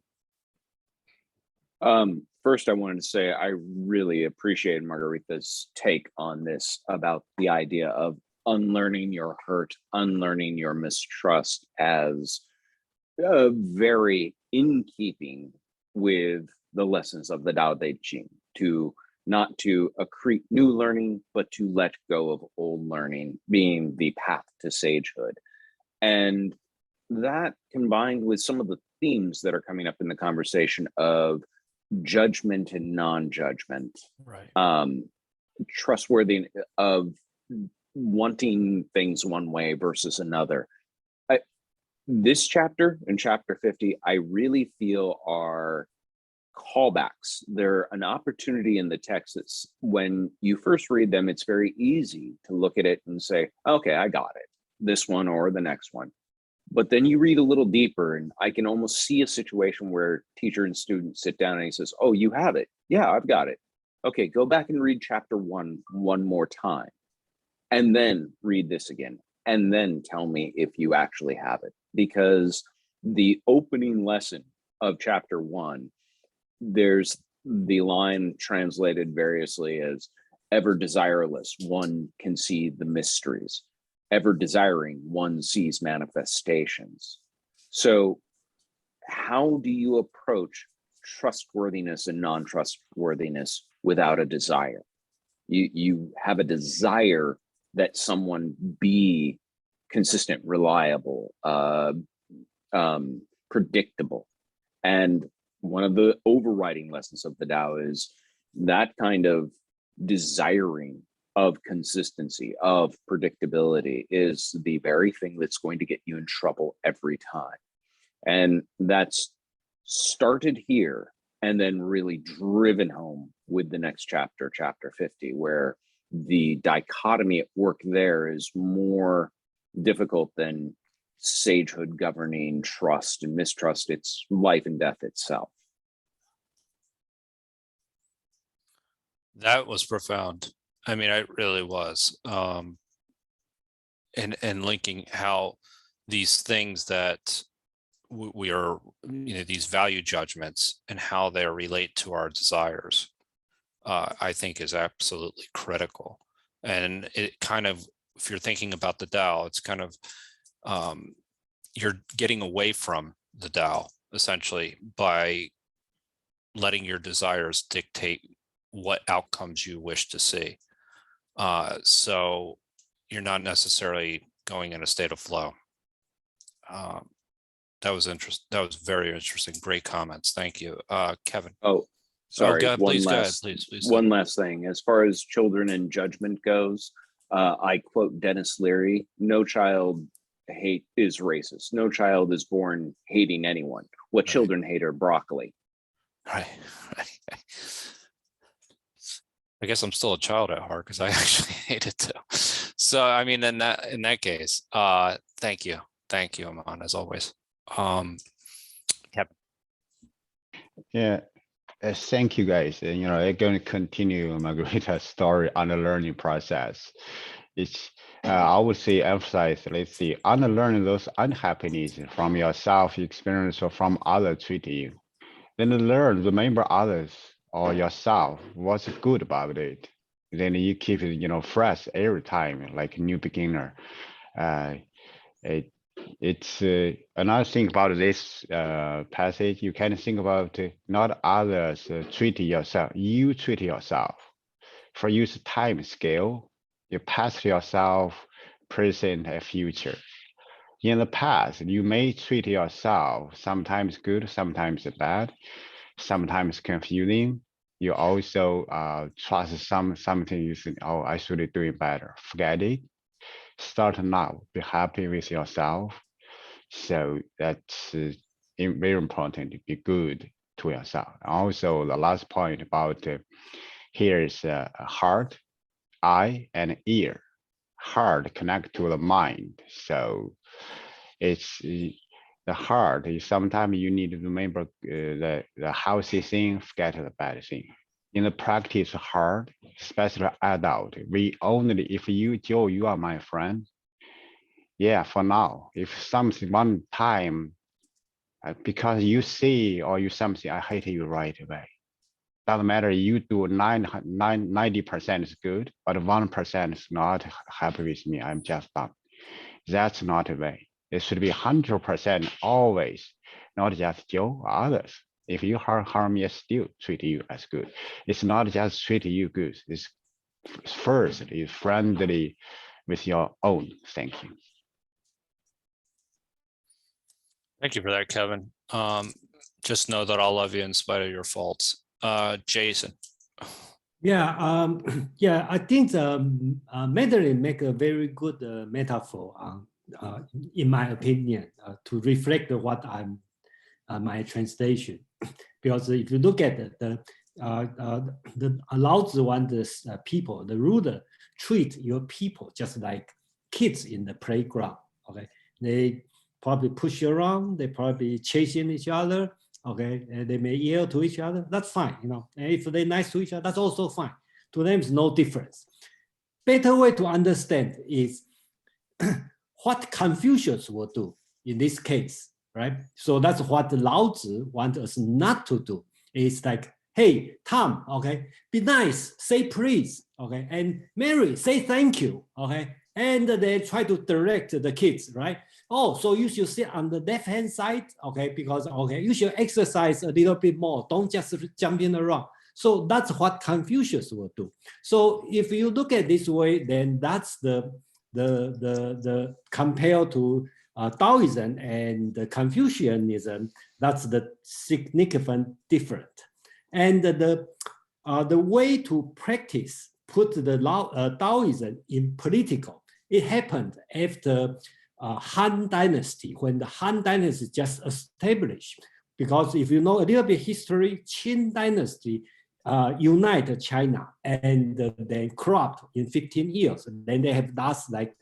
First, I wanted to say I really appreciate Margarita's take on this about the idea of unlearning your hurt, unlearning your mistrust as very in keeping with the lessons of the Dao De Jing, to not to accrete new learning, but to let go of old learning, being the path to sagehood. And that combined with some of the themes that are coming up in the conversation of judgment and non-judgment, right? Trustworthy, of wanting things one way versus another. This chapter and chapter 50, I really feel are callbacks. They're an opportunity in the text that's, when you first read them, it's very easy to look at it and say, okay, I got it, this one or the next one. But then you read a little deeper, and I can almost see a situation where teacher and student sit down and he says, oh, you have it. Yeah, I've got it. Okay, go back and read chapter one more time, and then read this again, and then tell me if you actually have it. Because the opening lesson of chapter one, there's the line translated variously as ever desireless, one can see the mysteries. Ever desiring, one sees manifestations. So how do you approach trustworthiness and non-trustworthiness without a desire? You have a desire that someone be consistent, reliable, predictable. And one of the overriding lessons of the Tao is that kind of desiring of consistency, of predictability, is the very thing that's going to get you in trouble every time. And that's started here and then really driven home with the next chapter, chapter 50, where the dichotomy at work there is more difficult than sagehood governing trust and mistrust. It's life and death itself. That was profound. I mean, it really was. And linking how these things that we are, these value judgments and how they relate to our desires, I think is absolutely critical. And it kind of, if you're thinking about the Tao, it's kind of, you're getting away from the Tao essentially by letting your desires dictate what outcomes you wish to see. So you're not necessarily going in a state of flow. That was interesting. That was very interesting. Great comments. Thank you. Kevin. Oh, sorry. Go ahead, please. One last thing. As far as children and judgment goes, I quote Dennis Leary, no child hate is racist. No child is born hating anyone. What children hate are broccoli. Right. I guess I'm still a child at heart because I actually hate it too. So, I mean, in that case, thank you, Aman, as always. Kevin. Yeah, thank you, guys. I'm going to continue Margarita's story on the learning process. It's I would say emphasize, let's see, unlearning those unhappiness from your self experience or from others treating you. Then learn, remember others or yourself, what's good about it. Then you keep it, fresh every time, like a new beginner. It's another thing about this passage. You can think about not others treating yourself. You treat yourself. For use time scale, you past yourself, present, and future. In the past, you may treat yourself sometimes good, sometimes bad, sometimes confusing. You also trust something you think, oh, I should be doing better. Forget it. Start now. Be happy with yourself. So that's very important to be good to yourself. Also, the last point about here is heart, eye, and ear. Heart connect to the mind. So it's the heart. Sometimes you need to remember the healthy thing, forget the bad thing. In the practice hard, especially adult, we only, if you, Joe, you are my friend. Yeah, for now, if something one time Because you see or you something, I hate you right away. Doesn't matter, you do 90% is good, but 1% is not happy with me, I'm just done. That's not the way. It should be 100% always, not just you, others. If you harm me, I still treat you as good. It's not just treat you good. It's first, it's friendly with your own thinking. Thank you for that, Kevin. Just know that I'll love you in spite of your faults. Jason. Yeah, yeah, I think Mandarin make a very good metaphor, in my opinion, to reflect what I'm my translation. Because if you look at the Lao Tzu wants people, the ruler, treat your people just like kids in the playground. Okay, they probably push you around, they probably chasing each other. Okay, and they may yell to each other. That's fine, you know. And if they're nice to each other, that's also fine. To them, it's no difference. Better way to understand is what Confucius will do in this case, right? So that's what Lao Tzu wants us not to do. It's like, hey, Tom, okay, be nice, say please, okay, and Mary, say thank you, okay, and they try to direct the kids, right? Oh, so you should sit on the left-hand side, okay, because, okay, you should exercise a little bit more. Don't just jumping around. So that's what Confucius will do. So if you look at this way, then that's the compared to Taoism and the Confucianism, that's the significant difference. And the way to practice, put the Taoism in political, it happened after Han Dynasty, when the Han Dynasty just established. Because if you know a little bit history, Qing Dynasty united China and then corrupt in 15 years. And then they have lost like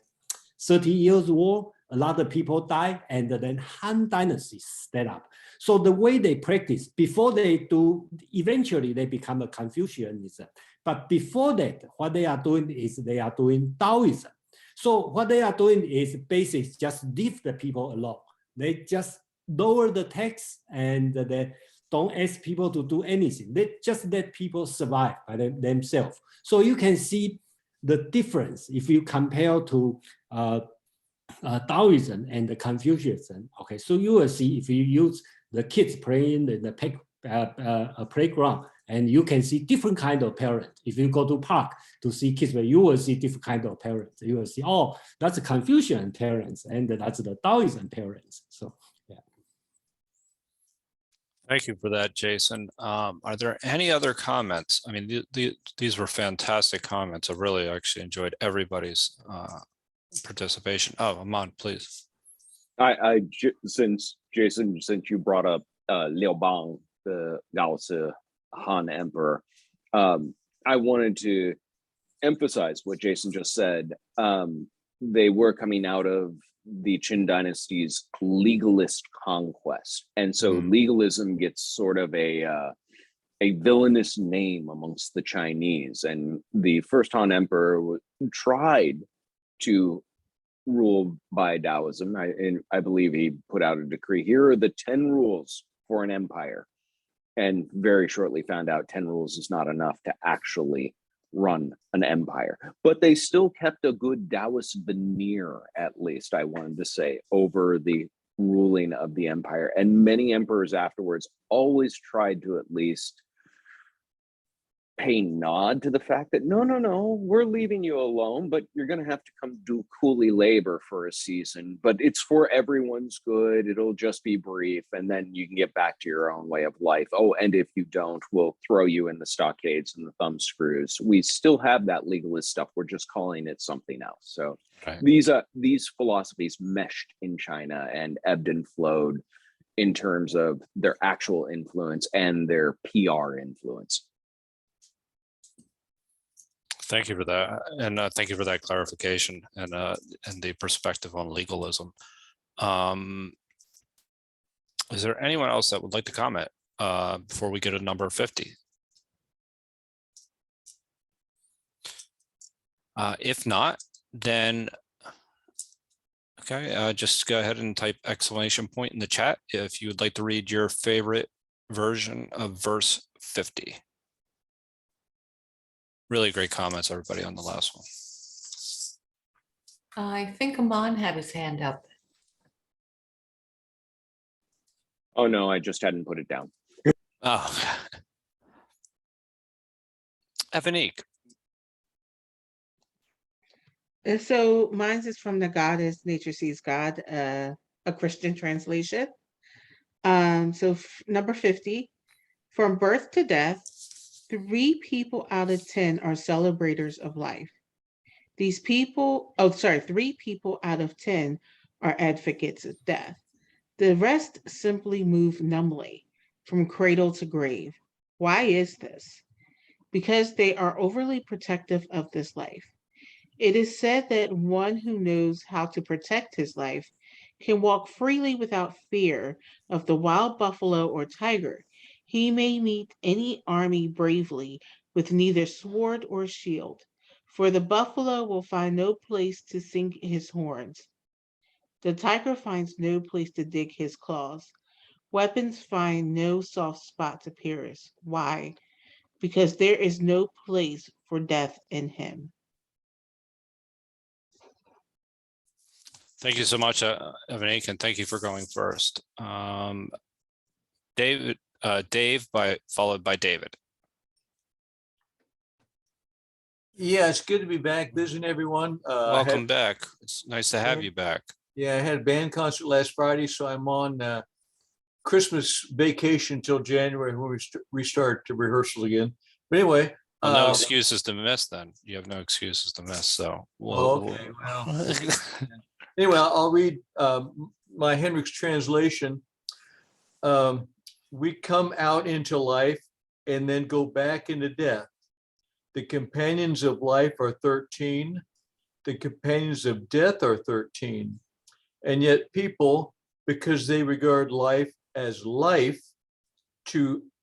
30 years war, a lot of people died, and then Han Dynasty set up. So the way they practice, before they do, eventually they become a Confucianism. But before that, what they are doing is they are doing Taoism. So what they are doing is basically just leave the people alone. They just lower the tax and they don't ask people to do anything. They just let people survive by themselves. So you can see the difference if you compare to Taoism and the Confucianism. Okay, so you will see if you use the kids playing in the playground, and you can see different kind of parents. If you go to park to see kids, you will see different kind of parents. You will see, oh, that's the Confucian parents, and that's the Taoism parents. So, yeah. Thank you for that, Jason. Are there any other comments? I mean, these were fantastic comments. I really actually enjoyed everybody's participation. Oh, Aman, please. Since Jason, since you brought up Liu Bang, the Gaozi Han Emperor, I wanted to emphasize what Jason just said. They were coming out of the Qin dynasty's legalist conquest, and so legalism gets sort of a villainous name amongst the Chinese. And the first Han Emperor tried to rule by Taoism. I believe he put out a decree. Here are the 10 rules for an empire, and very shortly found out 10 rules is not enough to actually run an empire. But they still kept a good Taoist veneer, at least, I wanted to say, over the ruling of the empire. And many emperors afterwards always tried to at least pay nod to the fact that no, we're leaving you alone, but you're going to have to come do coolie labor for a season, but it's for everyone's good. It'll just be brief, and then you can get back to your own way of life. Oh, and if you don't, we'll throw you in the stockades and the thumb screws. We still have that legalist stuff. We're just calling it something else. So these philosophies meshed in China and ebbed and flowed in terms of their actual influence and their PR influence. Thank you for that, and thank you for that clarification and the perspective on legalism. Is there anyone else that would like to comment before we get to number 50? If not, then Okay, just go ahead and type exclamation point in the chat if you would like to read your favorite version of verse 50. Really great comments, everybody, on the last one. I think Aman had his hand up. Oh, no, I just hadn't put it down. Oh, Evanique. And so mine's is from the Goddess Nature Sees God, a Christian translation. So number 50, from birth to death, 3 people out of 10 are celebrators of life. These people, 3 people out of 10 are advocates of death. The rest simply move numbly from cradle to grave. Why is this? Because they are overly protective of this life. It is said that one who knows how to protect his life can walk freely without fear of the wild buffalo or tiger. He may meet any army bravely with neither sword or shield, for the buffalo will find no place to sink his horns. The tiger finds no place to dig his claws. Weapons find no soft spot to pierce. Why? Because there is no place for death in him. Thank you so much, Evanique, and thank you for going first. Dave, followed by David. Yeah, it's good to be back visiting everyone. Welcome back. It's nice to have you back. Yeah, I had a band concert last Friday, so I'm on Christmas vacation till January when we restart the rehearsals again. But anyway. Well, no excuses to miss then. You have no excuses to miss, so. Okay, well. Anyway, I'll read my Hendricks translation. We come out into life and then go back into death. The companions of life are 13. The companions of death are 13. And yet people, because they regard life as life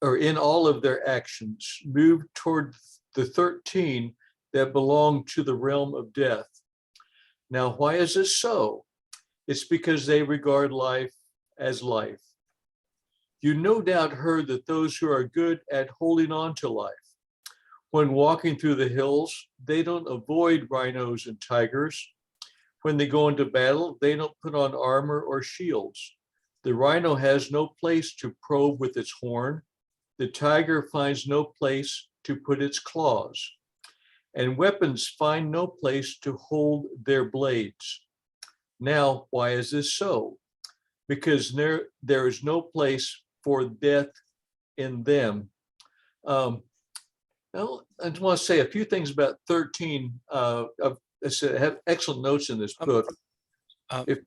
or in all of their actions, move toward the 13 that belong to the realm of death. Now, why is this so? It's because they regard life as life. You no doubt heard that those who are good at holding on to life, when walking through the hills, they don't avoid rhinos and tigers. When they go into battle, they don't put on armor or shields. The rhino has no place to probe with its horn. The tiger finds no place to put its claws. And weapons find no place to hold their blades. Now, why is this so? Because there is no place for death in them. Well, I just want to say a few things about 13. I have excellent notes in this book. If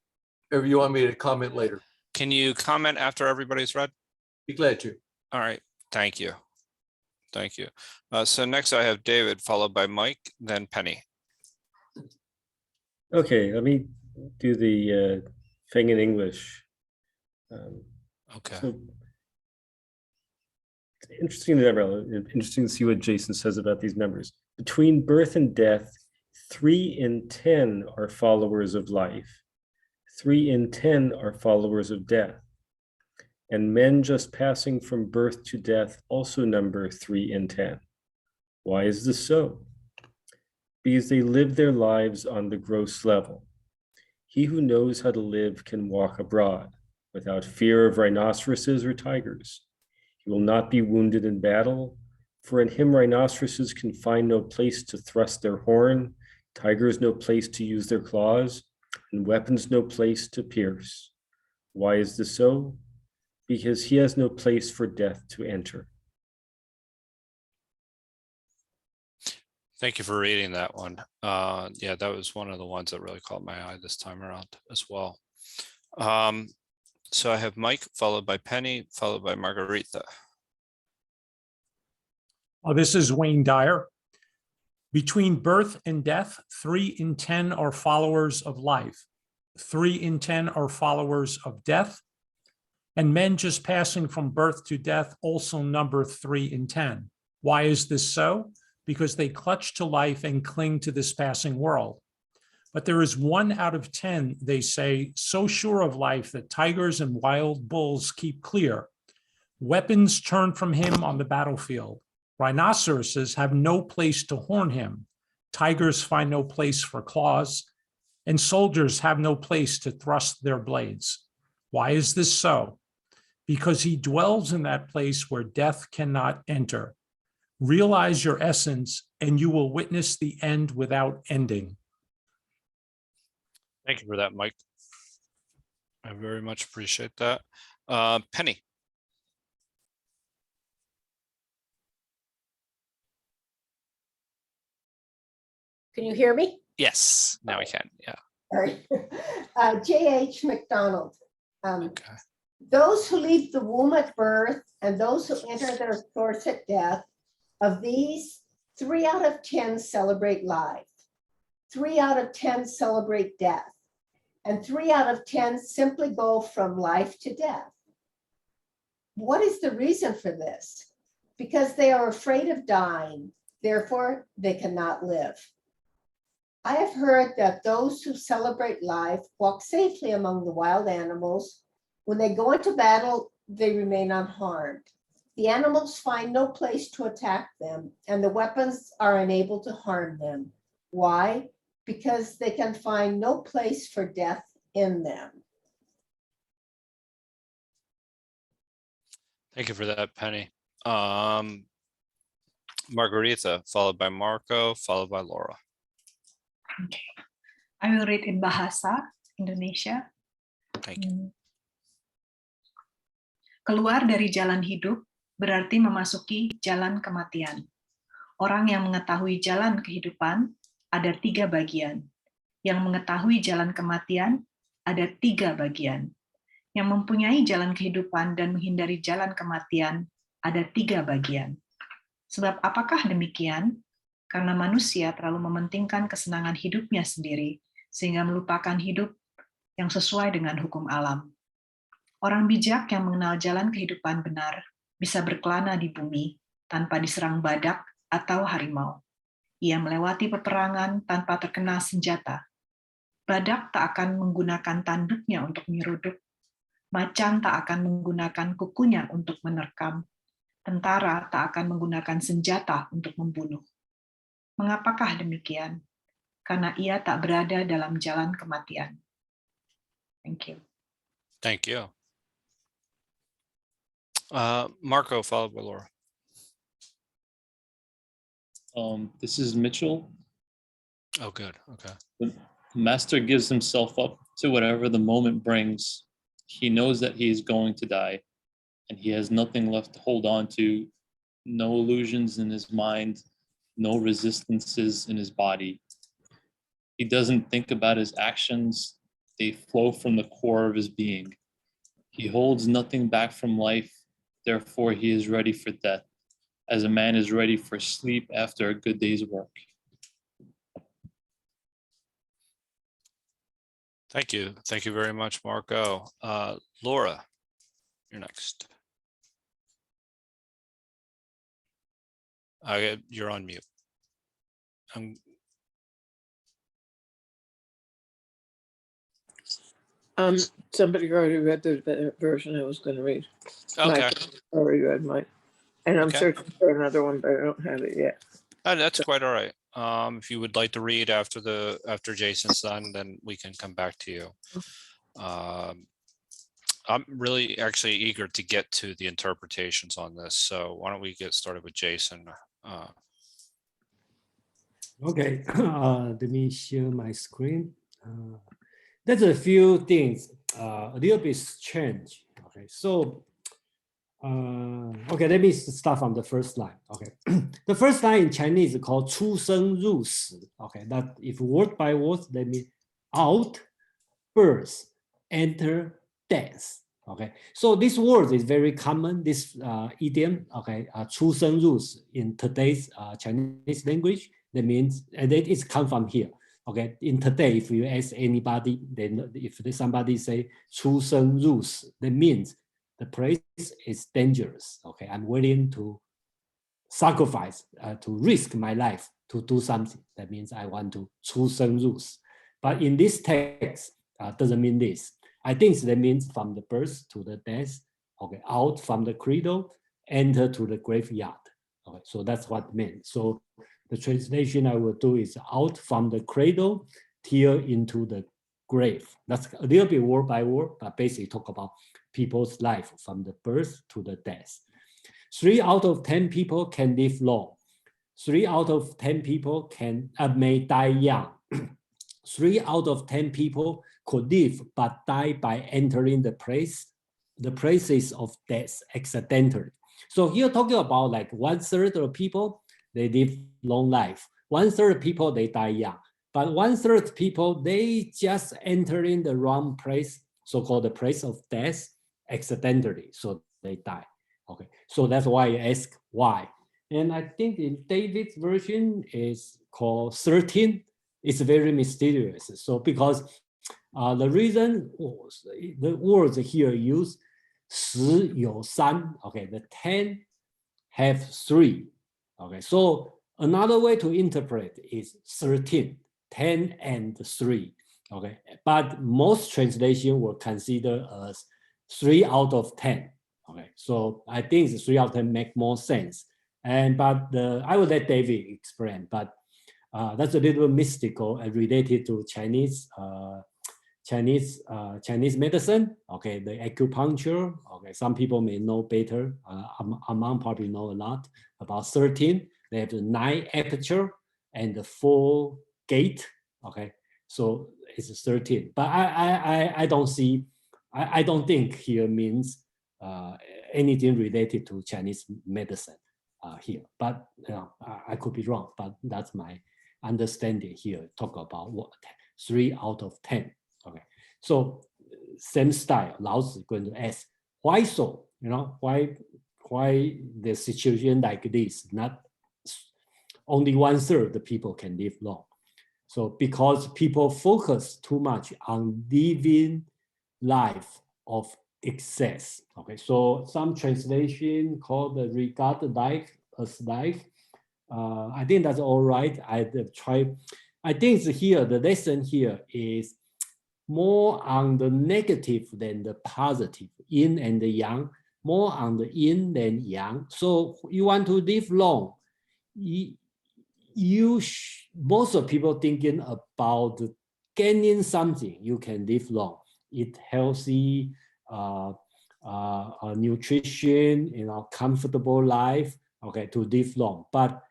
you want me to comment later. Can you comment after everybody's read? Be glad to. All right, thank you. Thank you. So next I have David, followed by Mike, then Penny. Okay, let me do the thing in English. Okay. So it's interesting to see what Jason says about these numbers. Between birth and death, 3 in 10 are followers of life. 3 in 10 are followers of death. And men just passing from birth to death also number 3 in 10. Why is this so? Because they live their lives on the gross level. He who knows how to live can walk abroad without fear of rhinoceroses or tigers. He will not be wounded in battle, for in him rhinoceroses can find no place to thrust their horn, tigers no place to use their claws, and weapons no place to pierce. Why is this so? Because he has no place for death to enter. Thank you for reading that one. Yeah, that was one of the ones that really caught my eye this time around as well. So I have Mike, followed by Penny, followed by Margarita. This is Wayne Dyer. Between birth and death, 3 in 10 are followers of life. 3 in 10 are followers of death. And men just passing from birth to death also number 3 in 10. Why is this so? Because they clutch to life and cling to this passing world. But there is 1 out of 10, they say, so sure of life that tigers and wild bulls keep clear. Weapons turn from him on the battlefield. Rhinoceroses have no place to horn him. Tigers find no place for claws, and soldiers have no place to thrust their blades. Why is this so? Because he dwells in that place where death cannot enter. Realize your essence, and you will witness the end without ending. Thank you for that, Mike. I very much appreciate that. Penny. Can you hear me? Yes, now we can. Yeah. All right. J.H. McDonald. Okay. Those who leave the womb at birth and those who enter their source at death, of these, 3 out of 10 celebrate life, 3 out of 10 celebrate death, and 3 out of 10 simply go from life to death. What is the reason for this? Because they are afraid of dying, therefore they cannot live. I have heard that those who celebrate life walk safely among the wild animals. When they go into battle, they remain unharmed. The animals find no place to attack them, and the weapons are unable to harm them. Why? Because they can find no place for death in them. Thank you for that, Penny. Margarita, followed by Marco, followed by Laura. Okay. I will read in Bahasa Indonesia. Thank you. Keluar dari jalan hidup berarti memasuki jalan kematian. Orang yang mengetahui jalan kehidupan ada 3 bagian. Yang mengetahui jalan kematian ada 3 bagian. Yang mempunyai jalan kehidupan dan menghindari jalan kematian ada 3 bagian. Sebab apakah demikian? Karena manusia terlalu mementingkan kesenangan hidupnya sendiri, sehingga melupakan hidup yang sesuai dengan hukum alam. Orang bijak yang mengenal jalan kehidupan benar bisa berkelana di bumi tanpa diserang badak atau harimau. Ia melewati peperangan tanpa terkena senjata. Badak tak akan menggunakan tanduknya untuk menyeruduk. Macan tak akan menggunakan kukunya untuk menerkam. Tentara tak akan menggunakan senjata untuk membunuh. Mengapakah demikian? Karena ia tak berada dalam jalan kematian. Thank you. Thank you. Marco, followed by Laura. This is Mitchell. Oh, good. Okay. The master gives himself up to whatever the moment brings. He knows that he is going to die, and he has nothing left to hold on to, no illusions in his mind, no resistances in his body. He doesn't think about his actions. They flow from the core of his being. He holds nothing back from life. Therefore, he is ready for death, as a man is ready for sleep after a good day's work. Thank you. Thank you very much, Marco. Laura, you're next. You're on mute. Somebody already read the version I was going to read. Okay. Mike already read mine, and I'm searching for another one, but I don't have it yet. That's quite all right. If you would like to read after Jason's done, then we can come back to you. I'm really actually eager to get to the interpretations on this. So why don't we get started with Jason? Okay, let me share my screen. There's a few things, a little bit strange. Okay, so, okay, let me start from the first line. Okay, the first line in Chinese is called 出生入死. Okay, that if word by word, that means out, birth, enter, death. Okay, so this word is very common, this idiom, okay, 出生入死 in today's Chinese language, that means, and it is come from here. Okay, in today, if you ask anybody, then if somebody say 出生入死, that means the place is dangerous. Okay, I'm willing to sacrifice, to risk my life to do something. That means I want to 出生入死. But in this text, doesn't mean this. I think that means from the birth to the death, okay, out from the cradle, enter to the graveyard. Okay, so that's what it means. So the translation I will do is out from the cradle, till into the grave. That's a little bit word by word, but basically talk about people's life from the birth to the death. 3 out of 10 people can live long. 3 out of 10 people may die young. 3 out of 10 people could live but die by entering the places of death accidentally. So here talking about like 1/3 of people, they live long life. 1/3 of people, they die young. But 1/3 people, they just enter in the wrong place, so-called the place of death accidentally. So they die. Okay, so that's why I ask why. And I think in David's version is called 13. It's very mysterious. So because the reason the words here use 10有3, okay, the 10 have 3. Okay, so another way to interpret is 13, 10 and 3. Okay, but most translation will consider as 3 out of 10. Okay, so I think the 3 out of 10 make more sense. But I will let David explain, but that's a little mystical and related to Chinese medicine. Okay, the acupuncture. Okay, some people may know better. Among probably know a lot about 13. They have the 9 aperture and the 4 gate. Okay, so it's 13. But I don't see. I don't think here means anything related to Chinese medicine here. But I could be wrong. But that's my understanding here. Talk about what 3 out of 10. Okay, so same style. Laozi is going to ask, why so? You know, why the situation like this? Not only 1/3 the people can live long. So because people focus too much on living life of excess. Okay, so some translation called the regard life as life. I think that's all right. I think here the lesson here is more on the negative than the positive, yin and the yang, more on the yin than yang. So you want to live long, most of people thinking about gaining something, you can live long, eat healthy, nutrition, comfortable life, okay, to live long. But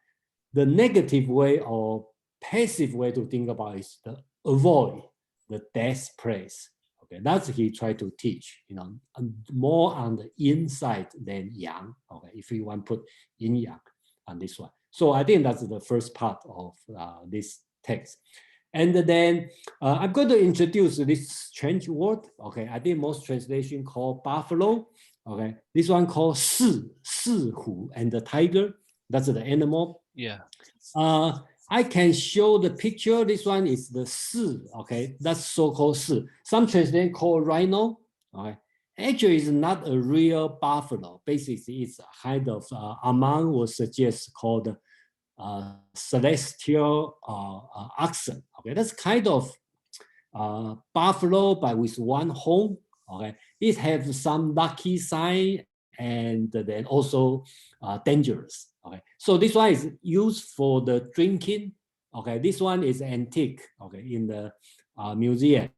the negative way or passive way to think about is to avoid the death place. Okay, that's he tried to teach, more on the inside than yang. Okay, if you want to put yin yang on this one. So I think that's the first part of this text. And then I'm going to introduce this strange word. Okay, I think most translation call buffalo. Okay, this one called 四虎 and the tiger. That's the animal. Yeah. I can show the picture. This one is the 四. Okay, that's so-called 四. Some translation call rhino. Okay, actually it's not a real buffalo. Basically, it's a kind of Amman would suggest called celestial oxen. Okay, that's kind of buffalo, but with one horn. Okay, it has some lucky sign and then also dangerous. Okay, so this one is used for the drinking. Okay, this one is antique. Okay, in the museum.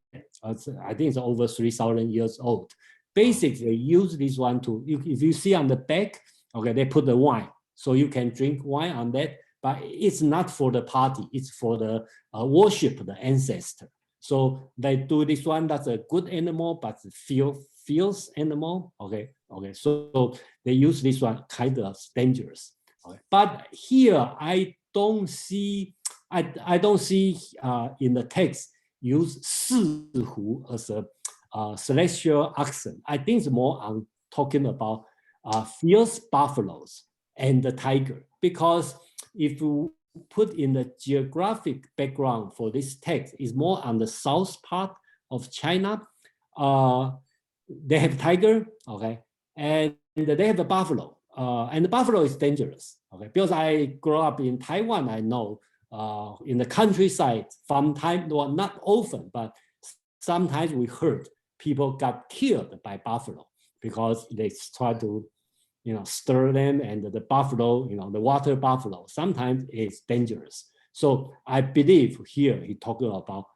I think it's over 3,000 years old. Basically, use this one to, if you see on the back, okay, they put the wine. So you can drink wine on that, but it's not for the party. It's for the worship the ancestor. So they do this one. That's a good animal, but fierce animal. Okay, so they use this one kind of dangerous. Okay. But here I don't see in the text use 四虎 as a celestial oxen. I think it's more on talking about fierce buffaloes and the tiger, because if you put in the geographic background for this text, is more on the south part of China. They have tiger, okay, and they have a buffalo, and the buffalo is dangerous, okay. Because I grew up in Taiwan, I know in the countryside, from time, well, not often, but sometimes we heard people got killed by buffalo because they try to, stir them, and the buffalo, the water buffalo, sometimes it's dangerous. So I believe here he talking about,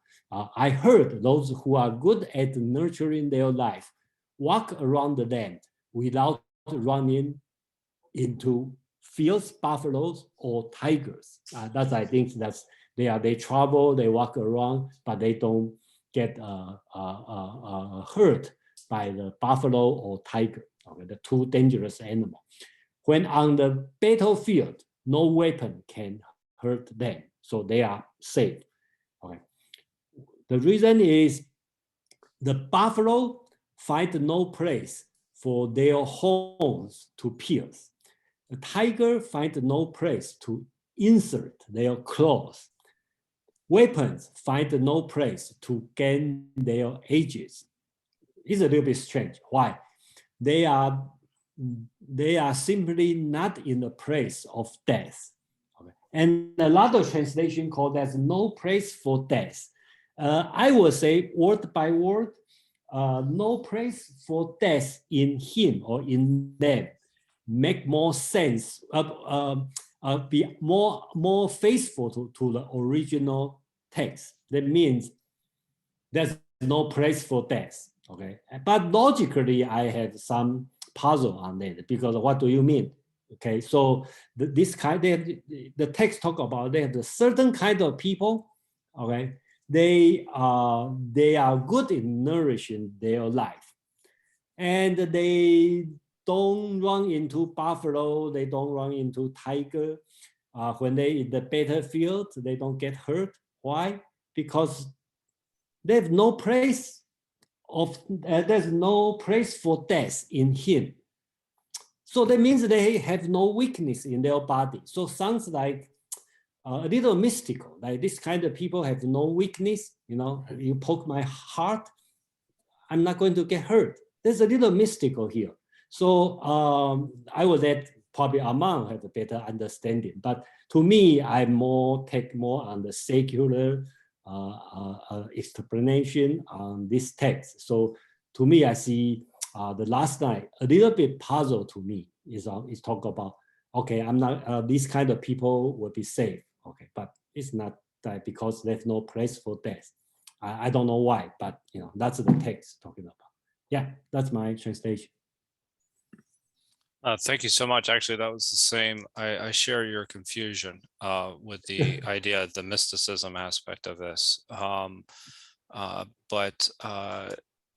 I heard those who are good at nurturing their life walk around the land without running into fierce buffaloes or tigers. I think they travel, they walk around, but they don't get hurt by the buffalo or tiger, okay, the two dangerous animals. When on the battlefield, no weapon can hurt them, so they are safe. Okay. The reason is the buffalo find no place for their horns to pierce. The tiger find no place to insert their claws. Weapons find no place to gain their edges. It's a little bit strange. Why? They are simply not in the place of death. Okay. And a lot of translation call that no place for death. I would say word by word, no place for death in him or in them make more sense, be more faithful to the original text. That means there's no place for death. Okay, but logically, I have some puzzle on that, because what do you mean? Okay, so the text talk about that the certain kind of people, okay, they are good in nourishing their life, and they don't run into buffalo, they don't run into tiger. When they in the battlefield, they don't get hurt. Why? Because they have no place there's no place for death in him. So that means they have no weakness in their body. So sounds like a little mystical, like this kind of people have no weakness. You poke my heart, I'm not going to get hurt. There's a little mystical here. So I would let probably Armand have a better understanding. But to me, I take more on the secular explanation on this text. So to me, I see the last night a little bit puzzle to me is talk about, okay, I'm not these kind of people will be safe. Okay, but it's not that because there's no place for death. I don't know why, but that's the text talking about. Yeah, that's my translation. Thank you so much. Actually, that was the same. I share your confusion with the idea of the mysticism aspect of this. But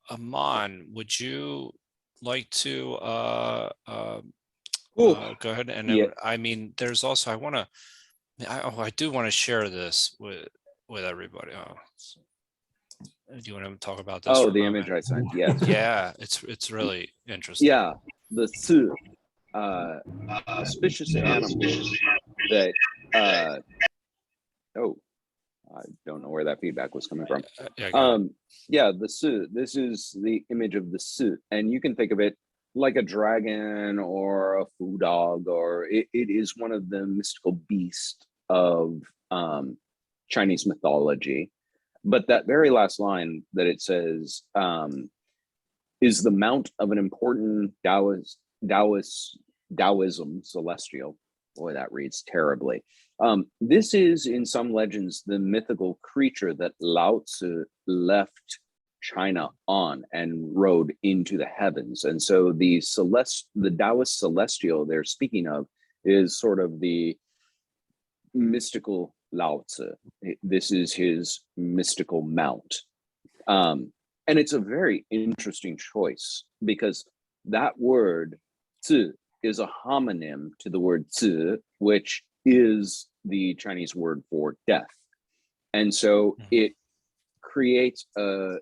Aman, would you like to go ahead? And then, I mean, there's also, I do want to share this with everybody. Do you want to talk about this? Oh, the image I sent. Yes. Yeah, it's really interesting. Yeah, the Su, auspicious animal that. I don't know where that feedback was coming from. Yeah, the Su. This is the image of the Su, and you can think of it like a dragon or a fu dog, or it is one of the mystical beasts of Chinese mythology. But that very last line that it says is the mount of an important Taoism celestial. Boy, that reads terribly. This is, in some legends, the mythical creature that Lao Tzu left China on and rode into the heavens. And so the Taoist celestial they're speaking of is sort of the mystical Lao Tzu. This is his mystical mount. And it's a very interesting choice because that word, Tzu, is a homonym to the word Zi, which is the Chinese word for death. And so it creates a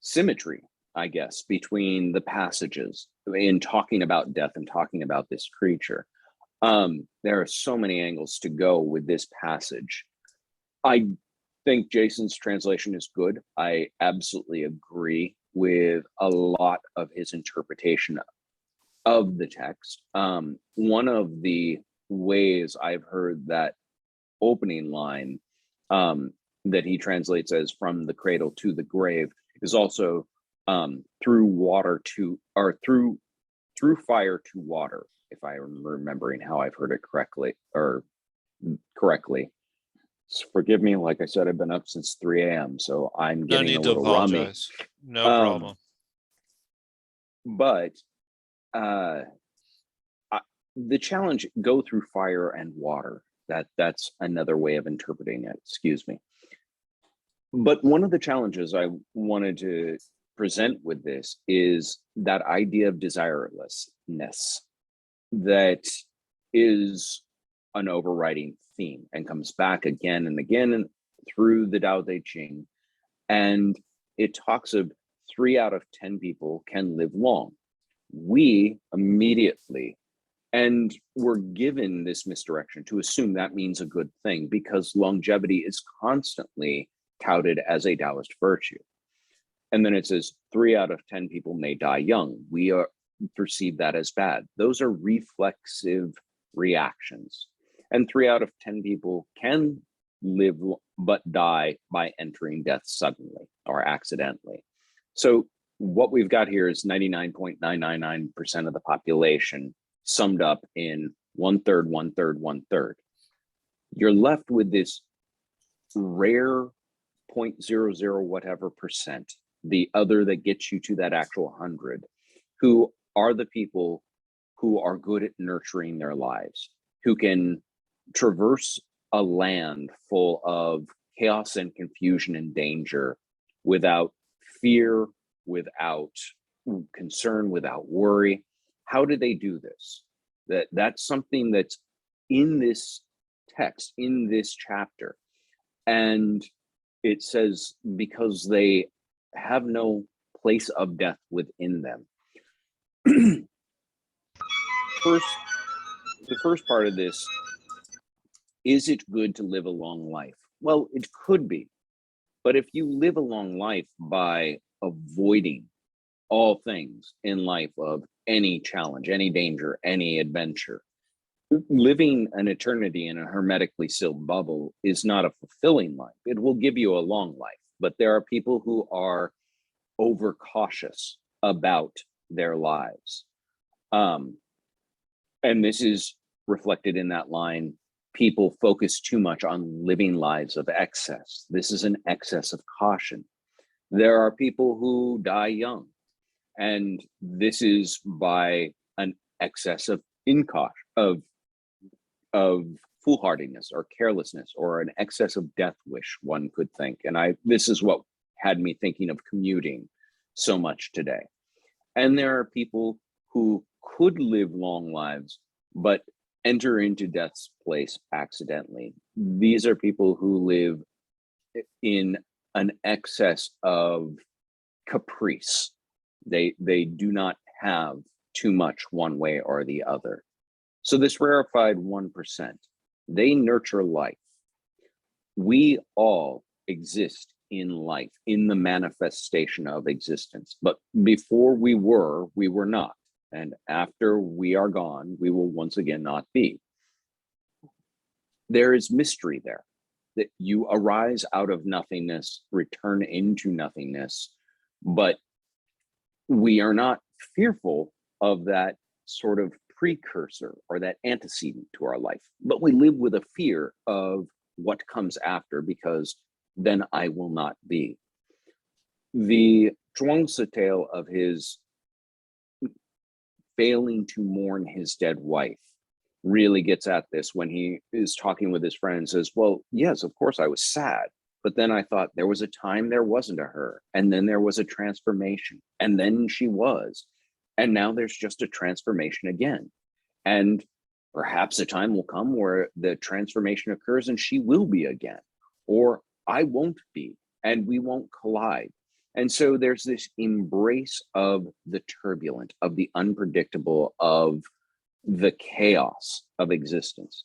symmetry, I guess, between the passages in talking about death and talking about this creature. There are so many angles to go with this passage. I think Jason's translation is good. I absolutely agree with a lot of his interpretation of the text. One of the ways I've heard that opening line that he translates as from the cradle to the grave is also through water to, or through fire to water, if I'm remembering how I've heard it correctly. Forgive me, like I said, I've been up since 3 a.m., so I'm No getting a need to little rummy. apologize. No problem. But the challenge, go through fire and water. That's another way of interpreting it, excuse me. But one of the challenges I wanted to present with this is that idea of desirelessness that is an overriding theme and comes back again and again through the Dao De Jing. And it talks of 3 out of 10 people can live long. We immediately, and we're given this misdirection to assume that means a good thing because longevity is constantly touted as a Taoist virtue. And then it says 3 out of 10 people may die young. We perceive that as bad. Those are reflexive reactions. And 3 out of 10 people can live but die by entering death suddenly or accidentally. So what we've got here is 99.999% of the population summed up in 1/3, 1/3, 1/3. You're left with this rare 0.00 whatever percent, the other that gets you to that actual 100, who are the people who are good at nurturing their lives, who can traverse a land full of chaos and confusion and danger without fear, without concern, without worry. How do they do this? That's something that's in this text, in this chapter. And it says because they have no place of death within them. The first part of this, is it good to live a long life? Well, it could be. But if you live a long life by avoiding all things in life of any challenge, any danger, any adventure, living an eternity in a hermetically sealed bubble is not a fulfilling life. It will give you a long life, but there are people who are overcautious about their lives. And this is reflected in that line, people focus too much on living lives of excess. This is an excess of caution. There are people who die young, and this is by an excess of incaution, of foolhardiness or carelessness, or an excess of death wish, one could think. And this is what had me thinking of commuting so much today. And there are people who could live long lives, but enter into death's place accidentally. These are people who live in an excess of caprice. They do not have too much one way or the other. So this rarefied 1%, they nurture life. We all exist in life, in the manifestation of existence. But before we were not. And after we are gone, we will once again not be. There is mystery there, that you arise out of nothingness, return into nothingness, but we are not fearful of that sort of precursor or that antecedent to our life, but we live with a fear of what comes after, because then I will not be. The Zhuangzi tale of his failing to mourn his dead wife really gets at this when he is talking with his friend and says, well, yes, of course I was sad, but then I thought there was a time there wasn't a her, and then there was a transformation, and then she was, and now there's just a transformation again. And perhaps a time will come where the transformation occurs and she will be again, or I won't be, and we won't collide. And so there's this embrace of the turbulent, of the unpredictable, of the chaos of existence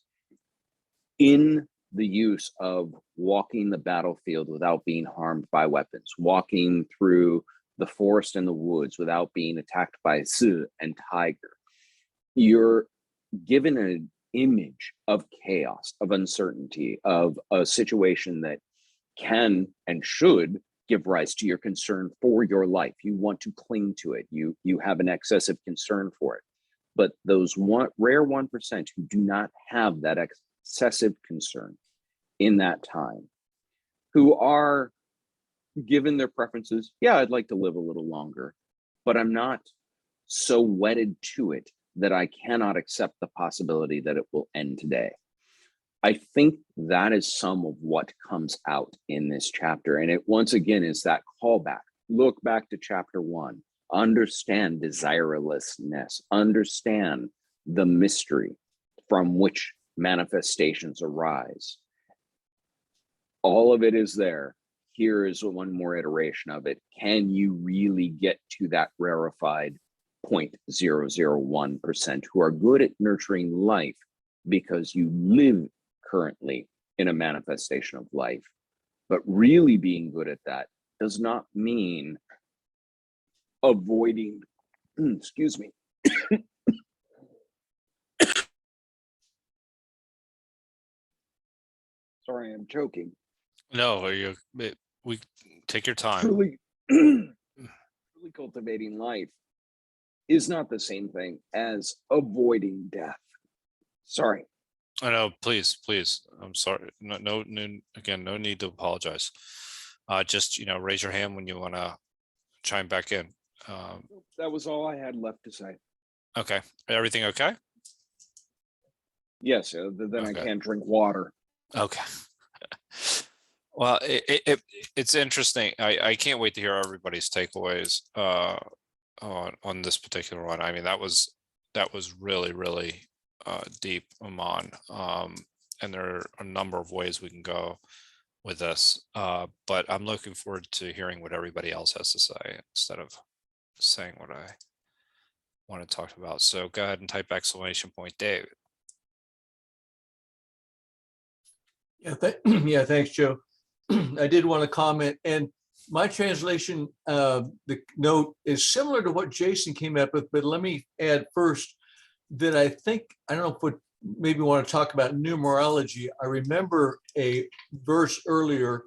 in the use of walking the battlefield without being harmed by weapons, walking through the forest and the woods without being attacked by zi and tiger. You're given image of chaos, of uncertainty, of a situation that can and should give rise to your concern for your life. You want to cling to it. You have an excessive concern for it. But those rare 1% who do not have that excessive concern in that time, who are given their preferences, yeah, I'd like to live a little longer, but I'm not so wedded to it that I cannot accept the possibility that it will end today. I think that is some of what comes out in this chapter. And it once again is that callback. Look back to chapter 1. Understand desirelessness. Understand the mystery from which manifestations arise. All of it is there. Here is one more iteration of it. Can you really get to that rarefied 0.001% who are good at nurturing life because you live currently in a manifestation of life? But really being good at that does not mean avoiding, excuse me. Sorry, I'm choking. No, we take your time. Truly, truly cultivating life is not the same thing as avoiding death. Sorry. I know, please. I'm sorry. No, again, no need to apologize. Just, raise your hand when you want to chime back in. That was all I had left to say. Okay. Everything okay? Yes, then Okay. I can't drink water. Okay. Well, it's interesting. I can't wait to hear everybody's takeaways on this particular one. I mean, that was really, really deep, Aman. And there are a number of ways we can go with this. But I'm looking forward to hearing what everybody else has to say instead of saying what I want to talk about. So go ahead and type exclamation point, Dave. Yeah, thanks, Joe. I did want to comment, and my translation, the note is similar to what Jason came up with, but let me add first that I don't know if we maybe want to talk about numerology. I remember a verse earlier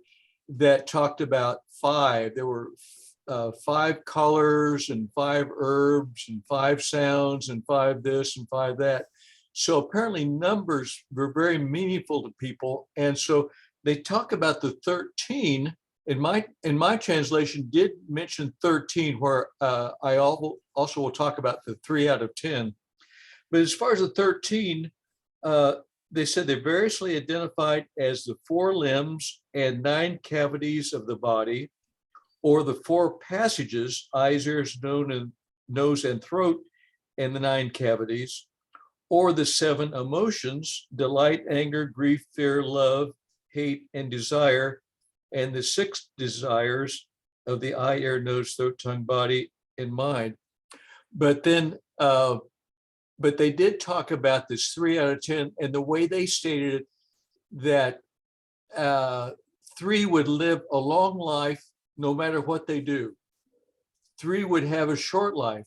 that talked about 5. There were 5 colors and 5 herbs and 5 sounds and 5 this and 5 that. So apparently numbers were very meaningful to people. And so they talk about the 13. In my translation did mention 13, where I also will talk about the 3 out of 10. But as far as the 13, they said they're variously identified as the 4 limbs and 9 cavities of the body, or the 4 passages, eyes, ears, nose, and throat, and the 9 cavities, or the 7 emotions, delight, anger, grief, fear, love, hate, and desire, and the 6 desires of the eye, ear, nose, throat, tongue, body, and mind. But then, but they did talk about this 3 out of 10, and the way they stated it, that 3 would live a long life no matter what they do. 3 would have a short life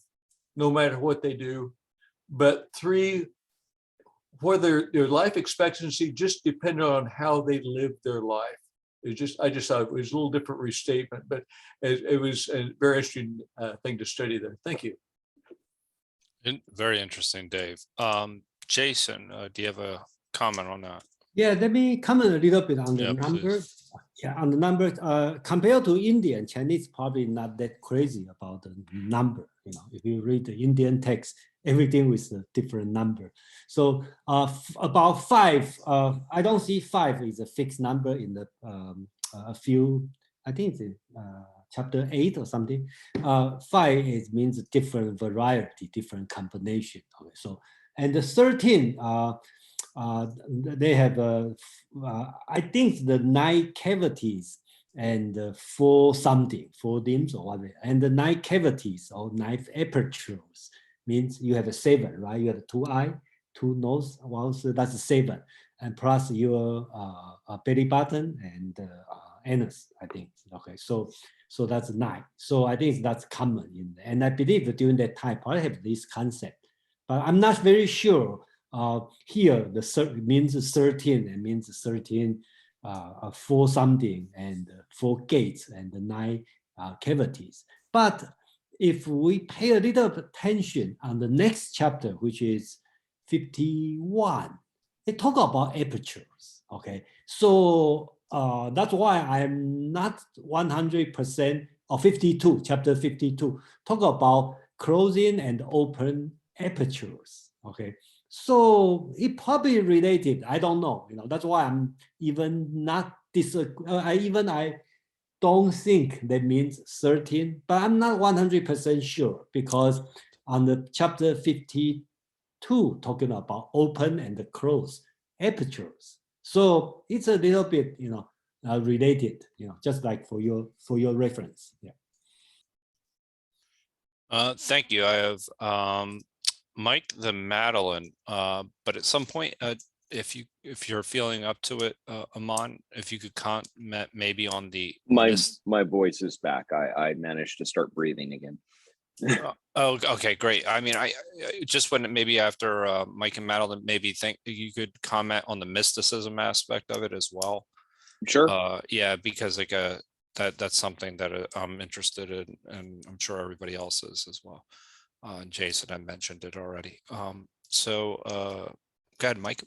no matter what they do, but 3, whether their life expectancy just depended on how they lived their life. I just thought it was a little different restatement, but it was a very interesting thing to study there. Thank you. Very interesting, Dave. Jason, do you have a comment on that? Yeah, let me comment a little bit on the Yeah, numbers. please. Yeah, on the numbers, compared to Indian, Chinese probably not that crazy about the number. If you read the Indian text, everything with a different number. So about 5, I don't see 5 is a fixed number in the a few, I think it's in chapter 8 or something. 5 means different variety, different combination. Okay, so, and the 13, they have, I think the 9 cavities and 4 limbs or whatever, and the 9 cavities or 9 apertures means you have a 7, right? You have 2 eyes, 2 nose, so that's 7, and plus your belly button and anus, I think. Okay, so that's 9. So I think that's common in there. And I believe that during that time, probably have this concept, but I'm not very sure Here, means 13 and means 13 for something and 4 gates and 9 cavities. But if we pay a little attention on the next chapter, which is 51, they talk about apertures. Okay, so that's why I'm not 100% or 52, chapter 52, talk about closing and open apertures. Okay, so it probably related. I don't know. That's why I'm even not I don't think that means 13, but I'm not 100% sure because on the chapter 52 talking about open and close apertures. So it's a little bit, related, just like for your reference. Yeah. Thank you. I have Mike the Madeline, but at some point, if you're feeling up to it, Aman, if you could comment maybe on the my voice is back. I managed to start breathing again. Oh, okay, great. I mean, I just when maybe after Mike and Madeline, maybe think you could comment on the mysticism aspect of it as well. Sure. Yeah, because like that's something that I'm interested in, and I'm sure everybody else is as well. Jason, I mentioned it already. So go ahead, Mike.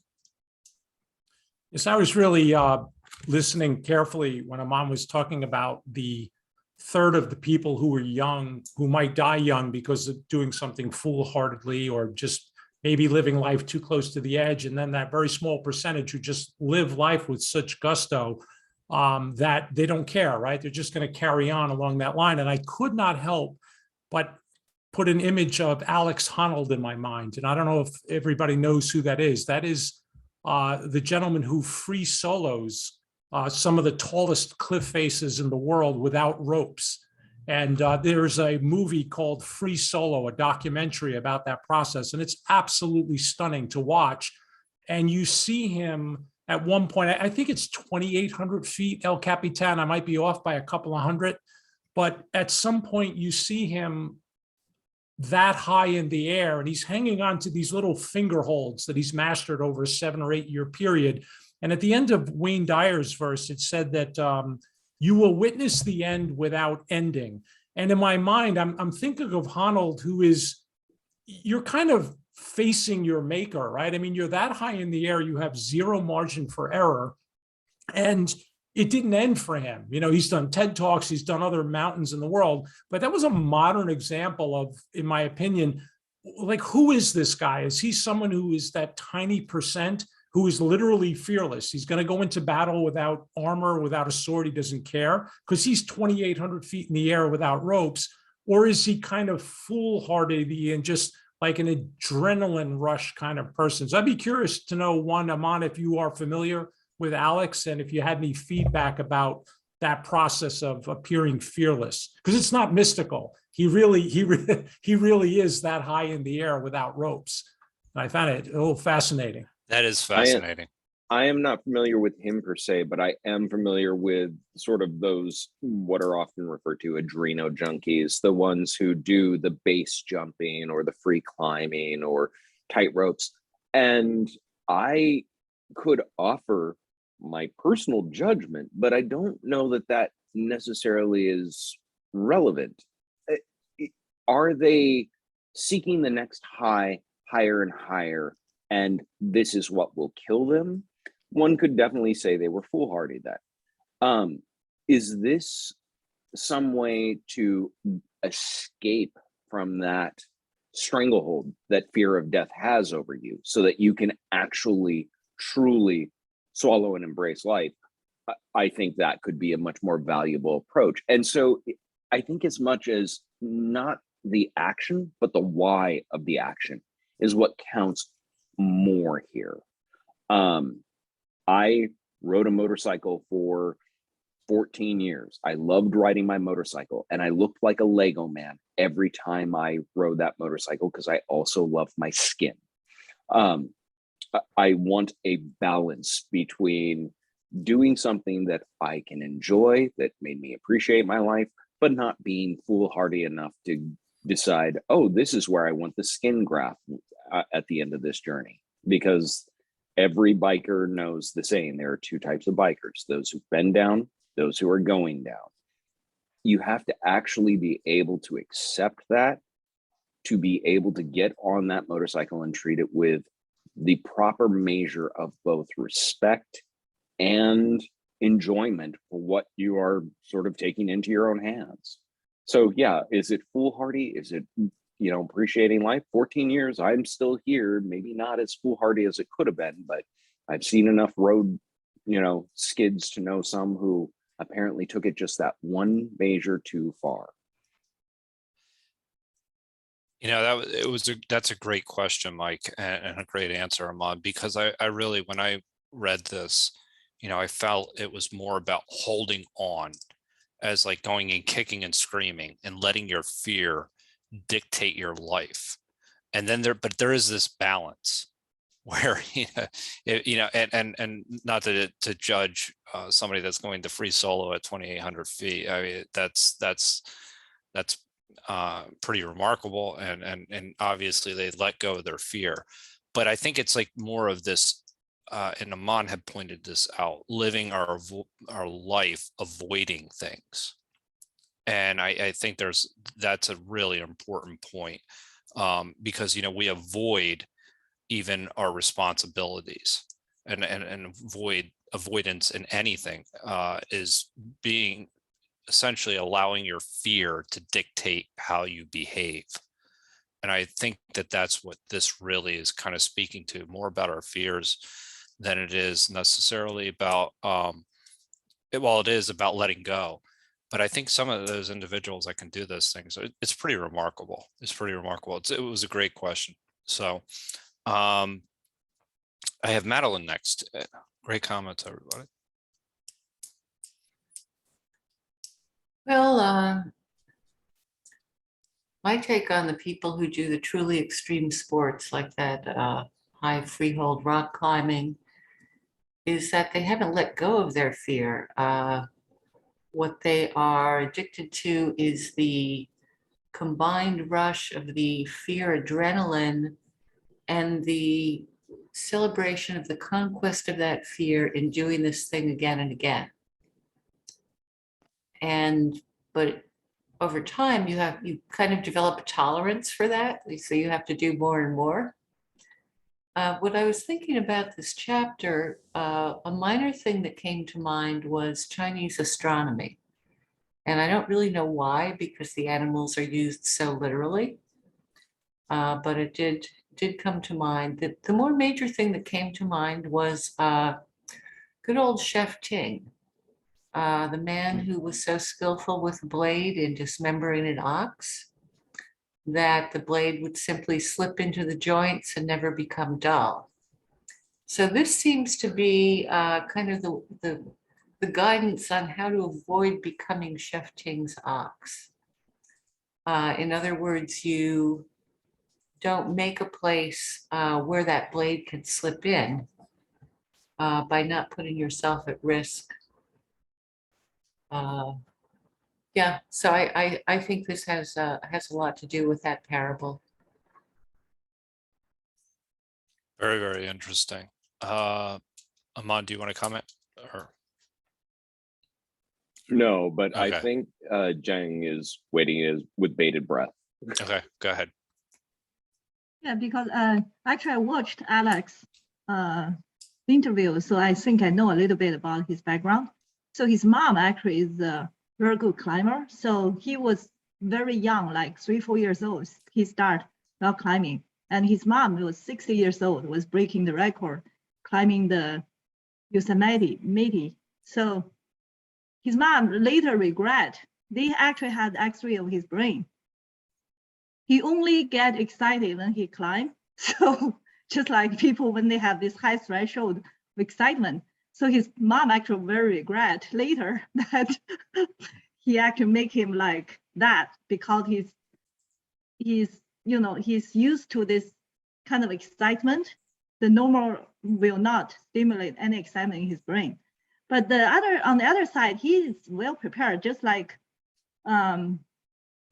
Yes, I was really listening carefully when Aman was talking about the third of the people who were young, who might die young because of doing something foolhardily or just maybe living life too close to the edge. And then that very small percentage who just live life with such gusto that they don't care, right? They're just going to carry on along that line. And I could not help but put an image of Alex Honnold in my mind. And I don't know if everybody knows who that is. That is the gentleman who free solos some of the tallest cliff faces in the world without ropes. And there's a movie called Free Solo, a documentary about that process. And it's absolutely stunning to watch. And you see him at one point, I think it's 2,800 feet, El Capitan. I might be off by a couple of hundred. But at some point you see him that high in the air and he's hanging on to these little finger holds that he's mastered over a 7 or 8 year period. And at the end of Wayne Dyer's verse, it said that you will witness the end without ending. And in my mind, I'm thinking of Honnold, who is, you're kind of facing your maker, right? I mean, you're that high in the air, you have zero margin for error. And it didn't end for him. He's done TED Talks, he's done other mountains in the world, but that was a modern example of, in my opinion, like, who is this guy? Is he someone who is that tiny percent who is literally fearless? He's going to go into battle without armor, without a sword. He doesn't care because he's 2,800 feet in the air without ropes. Or is he kind of foolhardy and just like an adrenaline rush kind of person? So I'd be curious to know, one, Aman, if you are familiar with Alex and if you had any feedback about that process of appearing fearless, because it's not mystical. He really is that high in the air without ropes. And I found it a little fascinating. That is fascinating. I am not familiar with him per se, but I am familiar with sort of those what are often referred to adreno junkies, the ones who do the base jumping or the free climbing or tight ropes. And I could offer my personal judgment, but I don't know that that necessarily is relevant. Are they seeking the next high, higher and higher, and this is what will kill them? One could definitely say they were foolhardy then. Is this some way to escape from that stranglehold that fear of death has over you so that you can actually truly swallow and embrace life? I think that could be a much more valuable approach. And so I think as much as not the action, but the why of the action is what counts more here. I rode a motorcycle for 14 years. I loved riding my motorcycle, and I looked like a Lego man every time I rode that motorcycle because I also love my skin. I want a balance between doing something that I can enjoy, that made me appreciate my life, but not being foolhardy enough to decide, oh, this is where I want the skin graft at the end of this journey. because every biker knows the saying. There are two types of bikers: those who've been down, those who are going down. You have to actually be able to accept that, to be able to get on that motorcycle and treat it with the proper measure of both respect and enjoyment for what you are sort of taking into your own hands. So yeah, is it foolhardy? Is it, you know, appreciating life? 14 years, I'm still here, maybe not as foolhardy as it could have been, but I've seen enough road, you know, skids to know some who apparently took it just that one measure too far. You know, that's a great question, Mike, and a great answer, Ahmad, because I really, when I read this, you know, I felt it was more about holding on, as like going and kicking and screaming and letting your fear dictate your life. And then but there is this balance where, and not to judge somebody that's going to free solo at 2,800 feet. I mean, that's pretty remarkable. And obviously they let go of their fear. But I think it's like more of this, and Aman had pointed this out, living our life avoiding things. And I think that's a really important point, because, you know, we avoid even our responsibilities, and avoidance in anything is being essentially allowing your fear to dictate how you behave. And I think that's what this really is kind of speaking to, more about our fears than it is necessarily about, it is about letting go. But I think some of those individuals that can do those things, it's pretty remarkable. It's pretty remarkable. It was a great question. So I have Madeline next. Great comments, everybody. Well, my take on the people who do the truly extreme sports like that high freehold rock climbing is that they haven't let go of their fear. What they are addicted to is the combined rush of the fear adrenaline and the celebration of the conquest of that fear in doing this thing again and again. But over time, you kind of develop a tolerance for that. So you have to do more and more. What I was thinking about this chapter, a minor thing that came to mind was Chinese astronomy. And I don't really know why, because the animals are used so literally. But it did come to mind. That the more major thing that came to mind was good old Chef Ching, the man who was so skillful with a blade in dismembering an ox that the blade would simply slip into the joints and never become dull. So this seems to be kind of the guidance on how to avoid becoming Chef Ching's ox. In other words, you don't make a place where that blade can slip in by not putting yourself at risk. Yeah, so I think this has a lot to do with that parable. Very, very interesting. Aman, do you want to comment? Or? No, but Okay. I think Jang is waiting with bated breath. Okay, go ahead. Yeah, because actually I watched Alex interview, so I think I know a little bit about his background. So his mom actually is a very good climber. So he was very young, like 3-4 years old. He started rock climbing, and his mom was 60 years old, was breaking the record climbing the Yosemite. So his mom later regret, they actually had X-ray of his brain. He only get excited when he climbed. So just like people when they have this high threshold of excitement. So his mom actually very regret later that he actually make him like that, because he's used to this kind of excitement. The normal will not stimulate any excitement in his brain. But on the other side, he is well prepared, just like Mom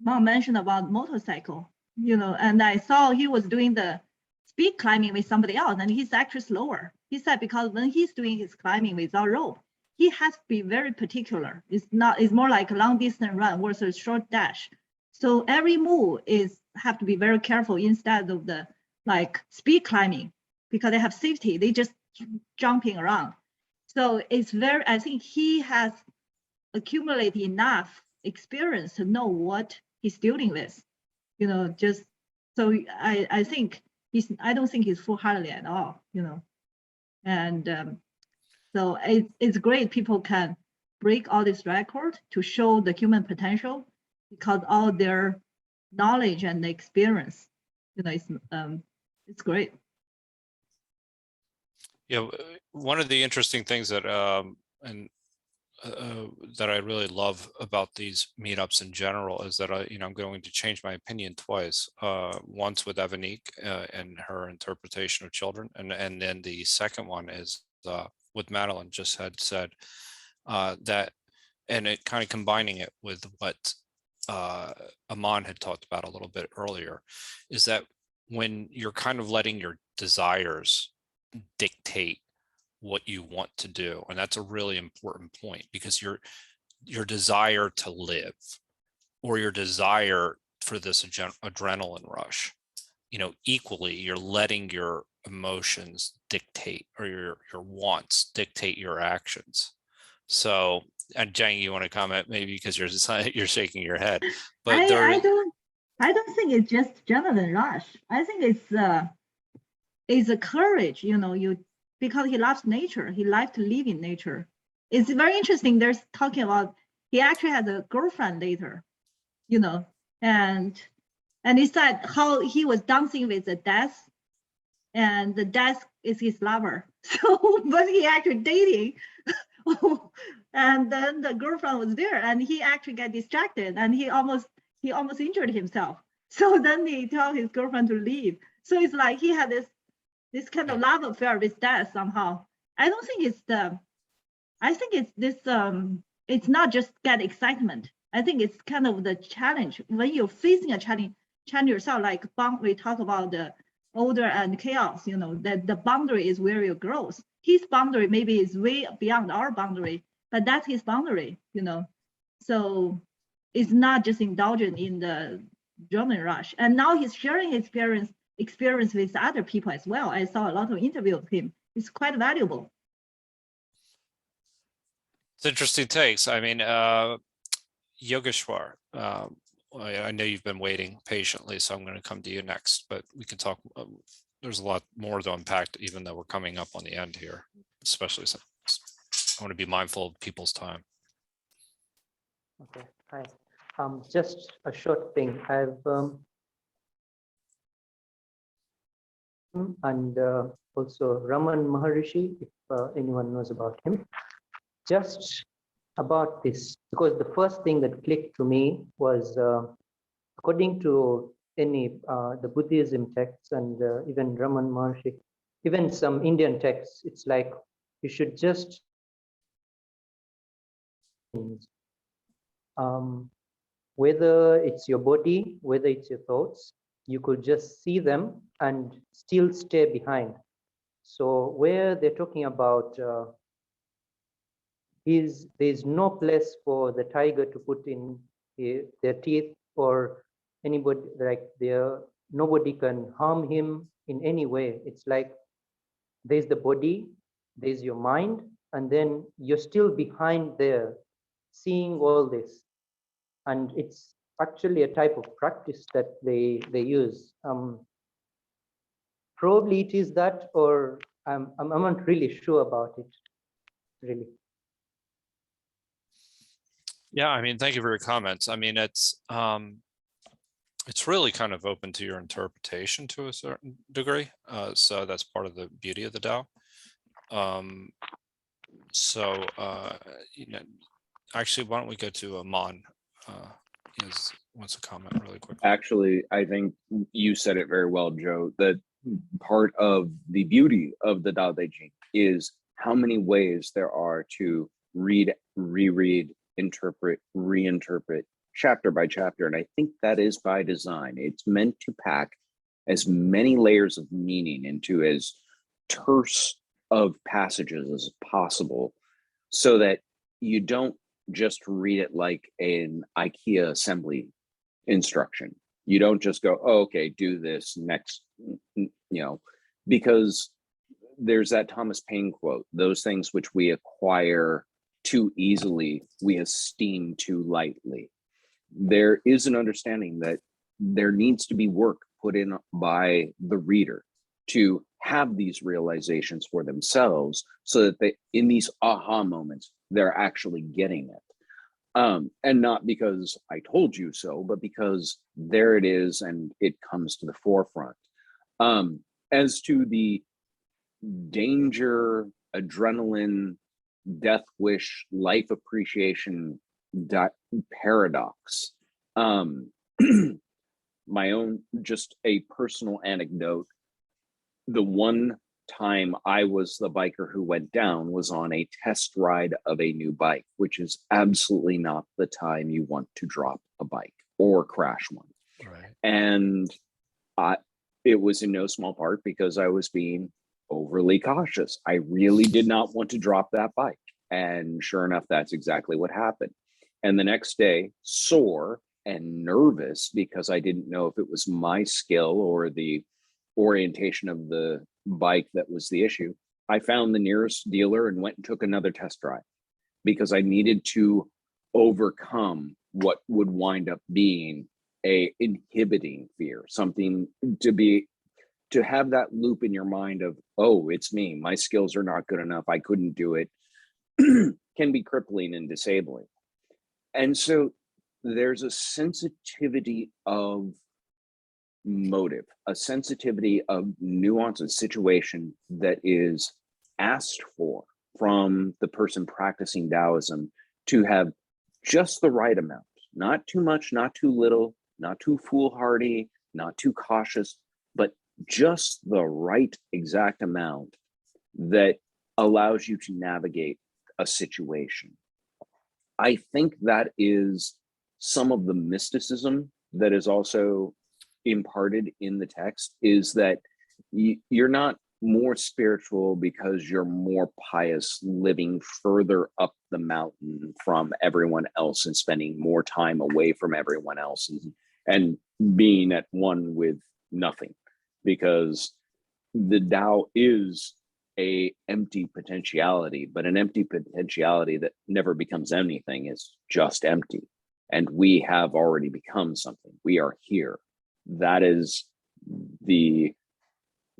mentioned about motorcycle, and I saw he was doing the speed climbing with somebody else, and he's actually slower. He said because when he's doing his climbing without rope, he has to be very particular. It's more like a long distance run versus short dash. So every move have to be very careful instead of the like speed climbing, because they have safety. They just jumping around. So it's very, I think he has accumulated enough experience to know what he's dealing with, you know, just so I think I don't think he's foolhardy at all, you know. And so it's great people can break all this record to show the human potential, because all their knowledge and experience, you know, it's great. Yeah, one of the interesting things that that I really love about these meetups in general is that I'm going to change my opinion twice. Once with Evanique and her interpretation of children, and then the second one is with Madeline just had said that, and it kind of combining it with what Aman had talked about a little bit earlier, is that when you're kind of letting your desires dictate what you want to do, and that's a really important point, because your desire to live or your desire for this adrenaline rush, you know, equally you're letting your emotions dictate, or your wants dictate your actions. So, and Jang, you want to comment maybe because you're shaking your head, but I don't think it's just adrenaline rush. I think it's a courage, you know, because he loves nature. He likes to live in nature. It's very interesting. There's talking about, he actually had a girlfriend later, you know, and he said how he was dancing with the death, and the death is his lover. So, but he actually dating, and then the girlfriend was there, and he actually got distracted, and he almost injured himself. So then he told his girlfriend to leave. So it's like he had this kind of love affair with death somehow. I don't think it's I think it's this, it's not just get excitement. I think it's kind of the challenge. When you're facing a challenge yourself, like we talk about the order and chaos, you know, that the boundary is where you grow. His boundary maybe is way beyond our boundary, but that's his boundary, you know. So it's not just indulgent in the adrenaline rush. And now he's sharing his experience with other people as well. I saw a lot of interviews with him. It's quite valuable. it's interesting takes. I mean, Yogeshwar, I know you've been waiting patiently, so I'm going to come to you next, but we can talk. There's a lot more to unpack, even though we're coming up on the end here, especially since I want to be mindful of people's time. Okay, hi. Just a short thing. I've and also Raman Maharishi, if anyone knows about him. Just about this, because the first thing that clicked to me was, according to the Buddhism texts and even Raman Maharishi, even some Indian texts, it's like you should just whether it's your body, whether it's your thoughts, you could just see them and still stay behind. So where they're talking about there's no place for the tiger to put in their teeth, or anybody, like nobody can harm him in any way. It's like there's the body, there's your mind, and then you're still behind there seeing all this. And it's actually a type of practice that they use. Probably it is that, or I'm not really sure about it, really. Yeah, I mean, thank you for your comments. I mean, it's really kind of open to your interpretation to a certain degree. So that's part of the beauty of the Tao. So, you know, actually, why don't we go to Aman? He wants to comment really quickly. Actually, I think you said it very well, Joe. That part of the beauty of the Dao De Jing is how many ways there are to read, reread, interpret, reinterpret, chapter by chapter. And I think that is by design. It's meant to pack as many layers of meaning into as terse of passages as possible, so that you don't just read it like an IKEA assembly instruction. You don't just go, oh, okay, do this next, because there's that Thomas Paine quote, those things which we acquire too easily, we esteem too lightly. There is an understanding that there needs to be work put in by the reader to have these realizations for themselves, so that they, in these aha moments, they're actually getting it. And not because I told you so, but because there it is and it comes to the forefront. As to the danger, adrenaline, death wish, life appreciation paradox, my own, just a personal anecdote. The one time I was the biker who went down was on a test ride of a new bike, which is absolutely not the time you want to drop a bike or crash one. Right. And it was in no small part because I was being overly cautious. I really did not want to drop that bike. And sure enough, that's exactly what happened. And the next day, sore and nervous because I didn't know if it was my skill or the orientation of the bike that was the issue, I found the nearest dealer and went and took another test drive, because I needed to overcome what would wind up being a inhibiting fear, something to have that loop in your mind of, oh, it's me, my skills are not good enough, I couldn't do it, can be crippling and disabling. And so there's a sensitivity of motive, a sensitivity of nuance and situation that is asked for from the person practicing Taoism, to have just the right amount, not too much, not too little, not too foolhardy, not too cautious, but just the right exact amount that allows you to navigate a situation. I think that is some of the mysticism that is also imparted in the text, is that you're not more spiritual because you're more pious, living further up the mountain from everyone else and spending more time away from everyone else and being at one with nothing, because the Tao is a empty potentiality, but an empty potentiality that never becomes anything is just empty. And we have already become something. We are here. That is the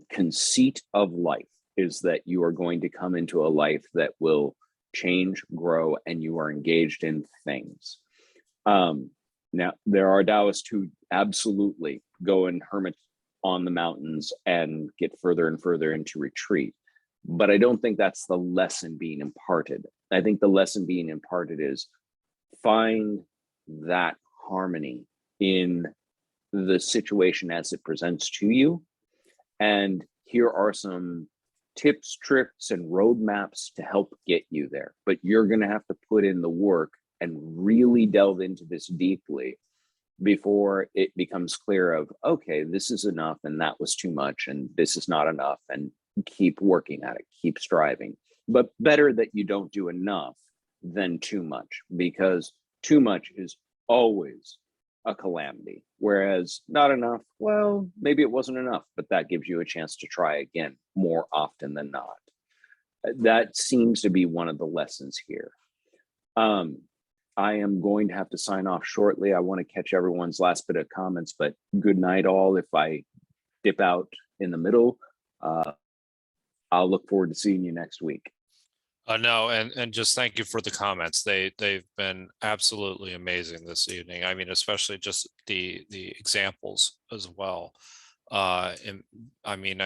conceit of life, is that you are going to come into a life that will change, grow, and you are engaged in things. Now, there are Taoists who absolutely go and hermit on the mountains and get further and further into retreat. But I don't think that's the lesson being imparted. I think the lesson being imparted is find that harmony in the situation as it presents to you. And here are some tips, tricks, and roadmaps to help get you there. But you're going to have to put in the work and really delve into this deeply before it becomes clear of, okay, this is enough and that was too much and this is not enough, and keep working at it, keep striving. But better that you don't do enough than too much, because too much is always a calamity, whereas not enough, well, maybe it wasn't enough, but that gives you a chance to try again more often than not. That seems to be one of the lessons here. I am going to have to sign off shortly. I want to catch everyone's last bit of comments, but good night all. If I dip out in the middle, I'll look forward to seeing you next week. No, and just thank you for the comments. They've been absolutely amazing this evening. I mean, especially just the examples as well. And I mean,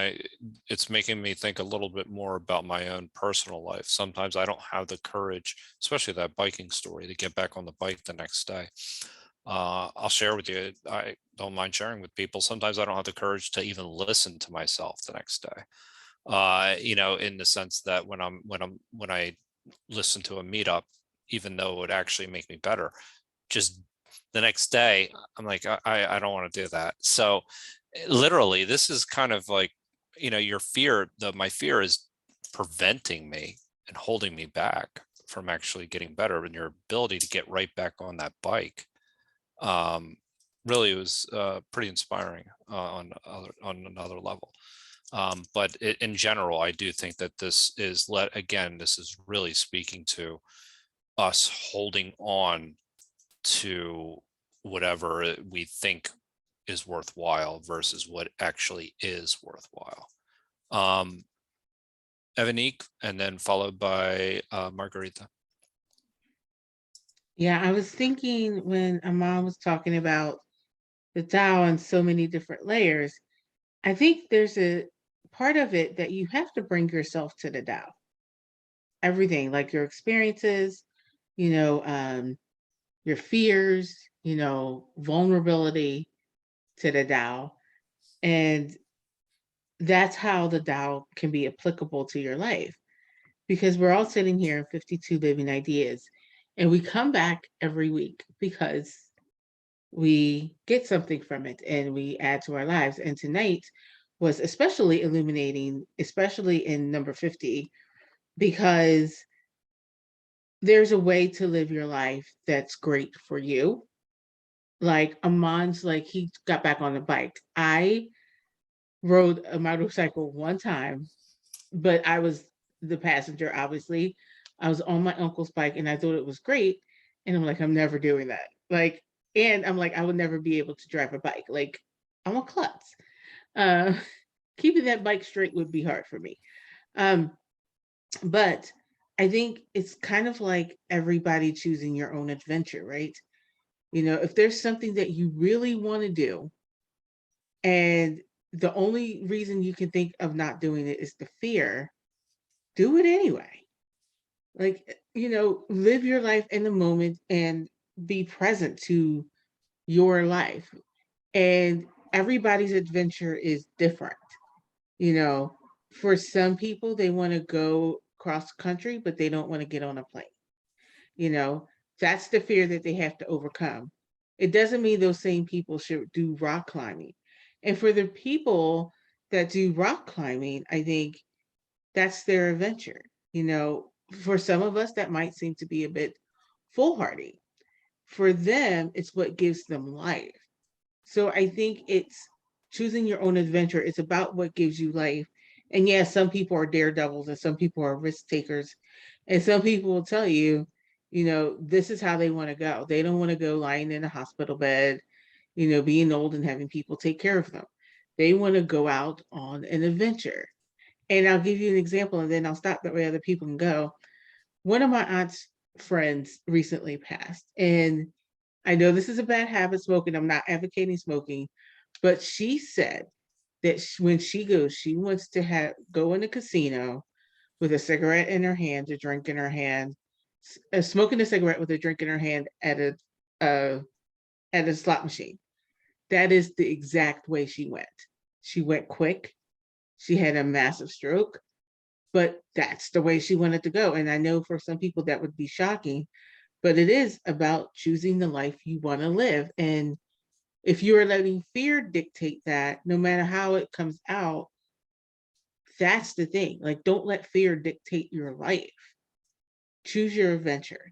it's making me think a little bit more about my own personal life. Sometimes I don't have the courage, especially that biking story, to get back on the bike the next day. I'll share with you. I don't mind sharing with people. Sometimes I don't have the courage to even listen to myself the next day. In the sense that when I listen to a meetup, even though it would actually make me better, just the next day, I'm like, I don't want to do that. So literally, this is kind of like, your fear, my fear is preventing me and holding me back from actually getting better, and your ability to get right back on that bike really was pretty inspiring on another level. But in general, I do think that this is this is really speaking to us holding on to whatever we think is worthwhile versus what actually is worthwhile. Evanique, and then followed by Margarita. Yeah, I was thinking when Aman was talking about the Tao and so many different layers, I think there's a part of it that you have to bring yourself to the Tao. Everything, like your experiences, your fears, vulnerability to the Tao. And that's how the Tao can be applicable to your life. Because we're all sitting here in 52 Living Ideas, and we come back every week because we get something from it and we add to our lives. And tonight was especially illuminating, especially in number 50, because there's a way to live your life that's great for you. Like Aman's, like he got back on the bike. I rode a motorcycle one time, but I was the passenger, obviously. I was on my uncle's bike and I thought it was great. And I'm like, I'm never doing that. Like, and I'm like, I would never be able to drive a bike. Like, I'm a klutz. Keeping that bike straight would be hard for me. But I think it's kind of like everybody choosing your own adventure, right? If there's something that you really want to do, and the only reason you can think of not doing it is the fear, do it anyway. Like, live your life in the moment and be present to your life. And everybody's adventure is different. For some people, they want to go cross country, but they don't want to get on a plane. That's the fear that they have to overcome. It doesn't mean those same people should do rock climbing. And for the people that do rock climbing, I think that's their adventure. For some of us, that might seem to be a bit foolhardy. For them, it's what gives them life. So I think it's choosing your own adventure. It's about what gives you life. And yes, some people are daredevils and some people are risk takers. And some people will tell you, this is how they want to go. They don't want to go lying in a hospital bed, being old and having people take care of them. They want to go out on an adventure. And I'll give you an example and then I'll stop, that way other people can go. One of my aunt's friends recently passed. And I know this is a bad habit, smoking. I'm not advocating smoking, but she said that when she goes, she wants to go in a casino with a cigarette in her hand, a drink in her hand, smoking a cigarette with a drink in her hand at a slot machine. That is the exact way she went. She went quick. She had a massive stroke, but that's the way she wanted to go. And I know for some people that would be shocking, but it is about choosing the life you want to live. And if you are letting fear dictate that, no matter how it comes out, that's the thing. Like, don't let fear dictate your life. Choose your adventure.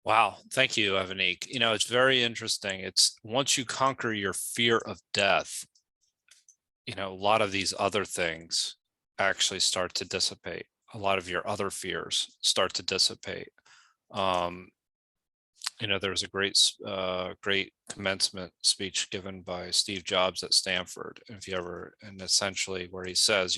Wow. Thank you, Evanique. It's very interesting. It's once you conquer your fear of death, a lot of these other things actually start to dissipate. A lot of your other fears start to dissipate. There was a great commencement speech given by Steve Jobs at Stanford. And essentially where he says,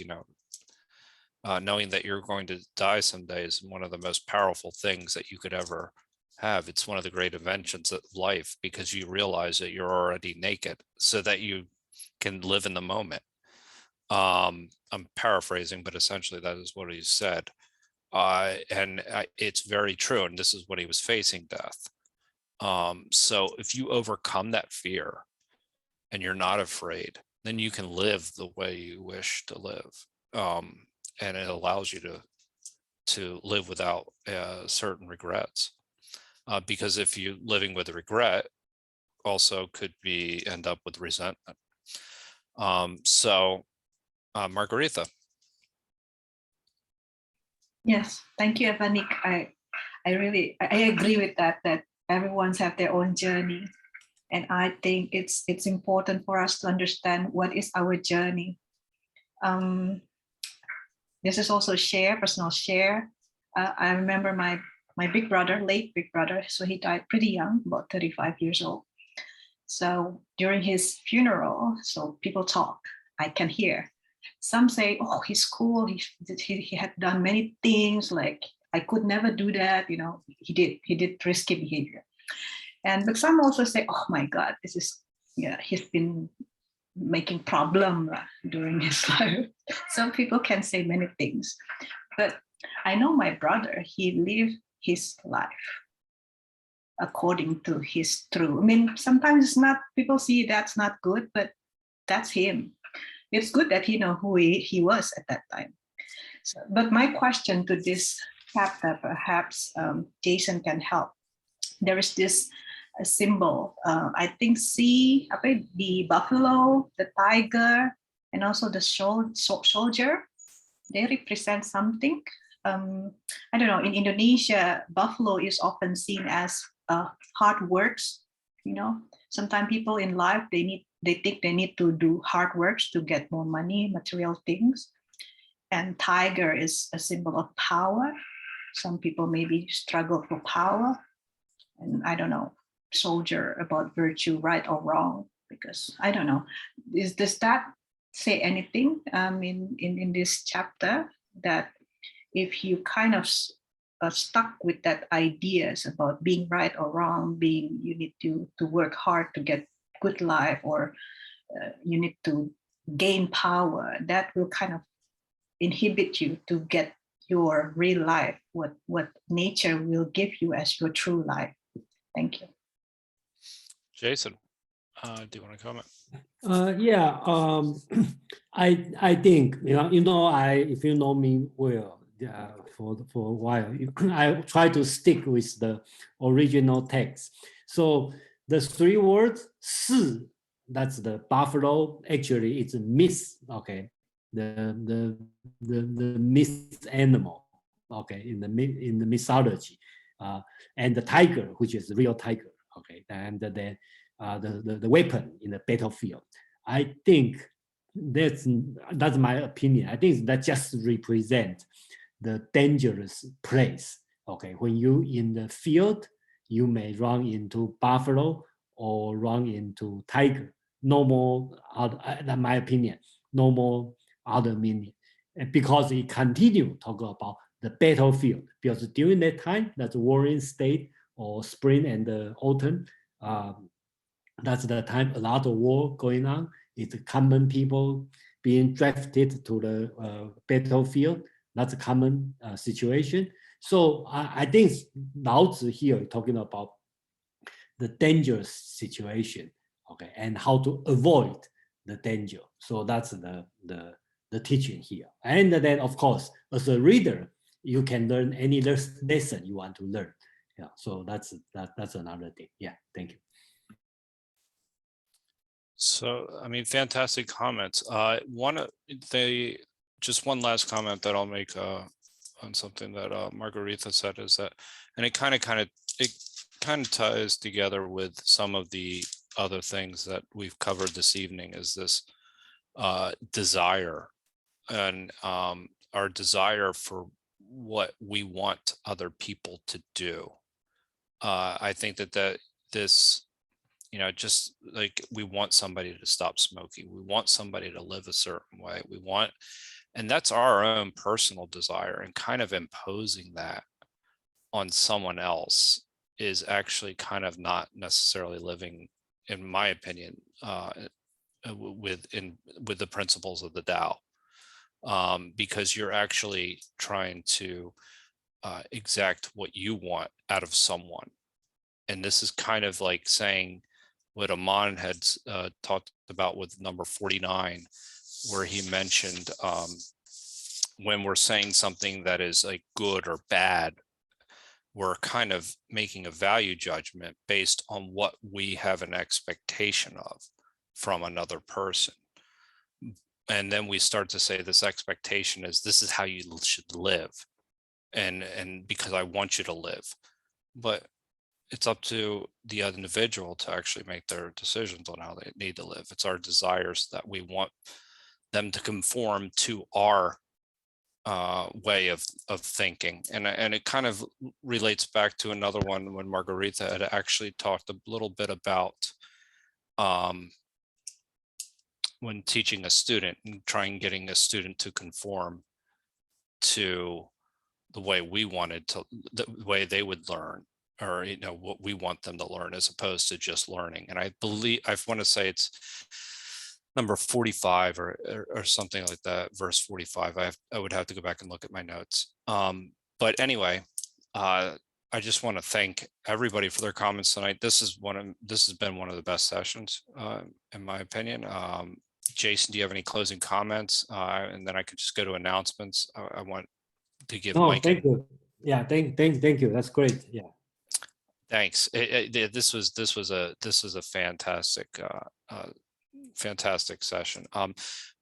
knowing that you're going to die someday is one of the most powerful things that you could ever have. It's one of the great inventions of life, because you realize that you're already naked so that you can live in the moment. I'm paraphrasing, but essentially that is what he said. It's very true. And this is what he was facing, death. So if you overcome that fear and you're not afraid, then you can live the way you wish to live. And it allows you to live without certain regrets. Because if you're living with regret, also could be end up with resentment. Margaretha. Yes, thank you, Evanik. I agree with that everyone's have their own journey. And I think it's important for us to understand what is our journey. This is also personal share. I remember my big brother, late big brother, so he died pretty young, about 35 years old. So during his funeral, so people talk, I can hear. Some say, oh, he's cool. He had done many things, like I could never do that. You know, he did risky behavior. But some also say, oh my God, he's been making problem during his life. Some people can say many things, but I know my brother, he lived his life according to his truth. I mean, sometimes it's not, people see that's not good, but that's him. It's good that he know who he was at that time. So, but my question to this chapter, perhaps Jason can help. There is this symbol, I think the buffalo, the tiger, and also the soldier. They represent something. I don't know, in Indonesia, buffalo is often seen as hard works. You know, sometimes people in life, they think they need to do hard works to get more money, material things. And tiger is a symbol of power. Some people maybe struggle for power. And I don't know, soldier about virtue, right or wrong, because I don't know. Does that say anything in this chapter, that if you kind of stuck with that ideas about being right or wrong, you need to work hard to get good life, or you need to gain power, that will kind of inhibit you to get your real life, what nature will give you as your true life. Thank you. Jason, do you want to comment? Yeah, I think, if you know me well, for a while, I try to stick with the original text. So the 3 words, 是, that's the buffalo. Actually, it's a myth. Okay, the myth animal. Okay, in the mythology, and the tiger, which is the real tiger. Okay, and the weapon in the battlefield. I think that's my opinion. I think that just represent the dangerous place. Okay, when you in the field, you may run into buffalo or run into tiger. No more other, in my opinion, no more other meaning, because it continue to talk about the battlefield. Because during that time, that's warring state or spring and autumn. That's the time a lot of war going on. It's common people being drafted to the battlefield. That's a common situation. So I think Lao Tzu here is talking about the dangerous situation, okay, and how to avoid the danger. So that's the teaching here. And then, of course, as a reader, you can learn any lesson you want to learn. Yeah. So that's another thing. Yeah. Thank you. So, I mean, fantastic comments. Just one last comment that I'll make on something that Margaretha said is that, and it kind of ties together with some of the other things that we've covered this evening, is this desire and our desire for what we want other people to do. I think that this, just like we want somebody to stop smoking, we want somebody to live a certain way, and that's our own personal desire, and kind of imposing that on someone else is actually kind of not necessarily living, in my opinion, with the principles of the Tao, because you're actually trying to exact what you want out of someone. And this is kind of like saying what Aman had talked about with number 49, where he mentioned when we're saying something that is like good or bad, we're kind of making a value judgment based on what we have an expectation of from another person. And then we start to say this expectation is this is how you should live. And because I want you to live. But it's up to the individual to actually make their decisions on how they need to live. It's our desires that we want them to conform to our way of thinking. And it kind of relates back to another one when Margarita had actually talked a little bit about when teaching a student and trying getting a student to conform to the way we wanted to, the way they would learn, or what we want them to learn, as opposed to just learning. And I believe, I want to say it's number 45 or something like that, verse 45. I would have to go back and look at my notes. But anyway, I just want to thank everybody for their comments tonight. This has been one of the best sessions, in my opinion. Jason, do you have any closing comments? And then I could just go to announcements. I want to give No, Mike. thank you. Yeah, thank you. That's great. Yeah. Thanks. This was a fantastic fantastic session.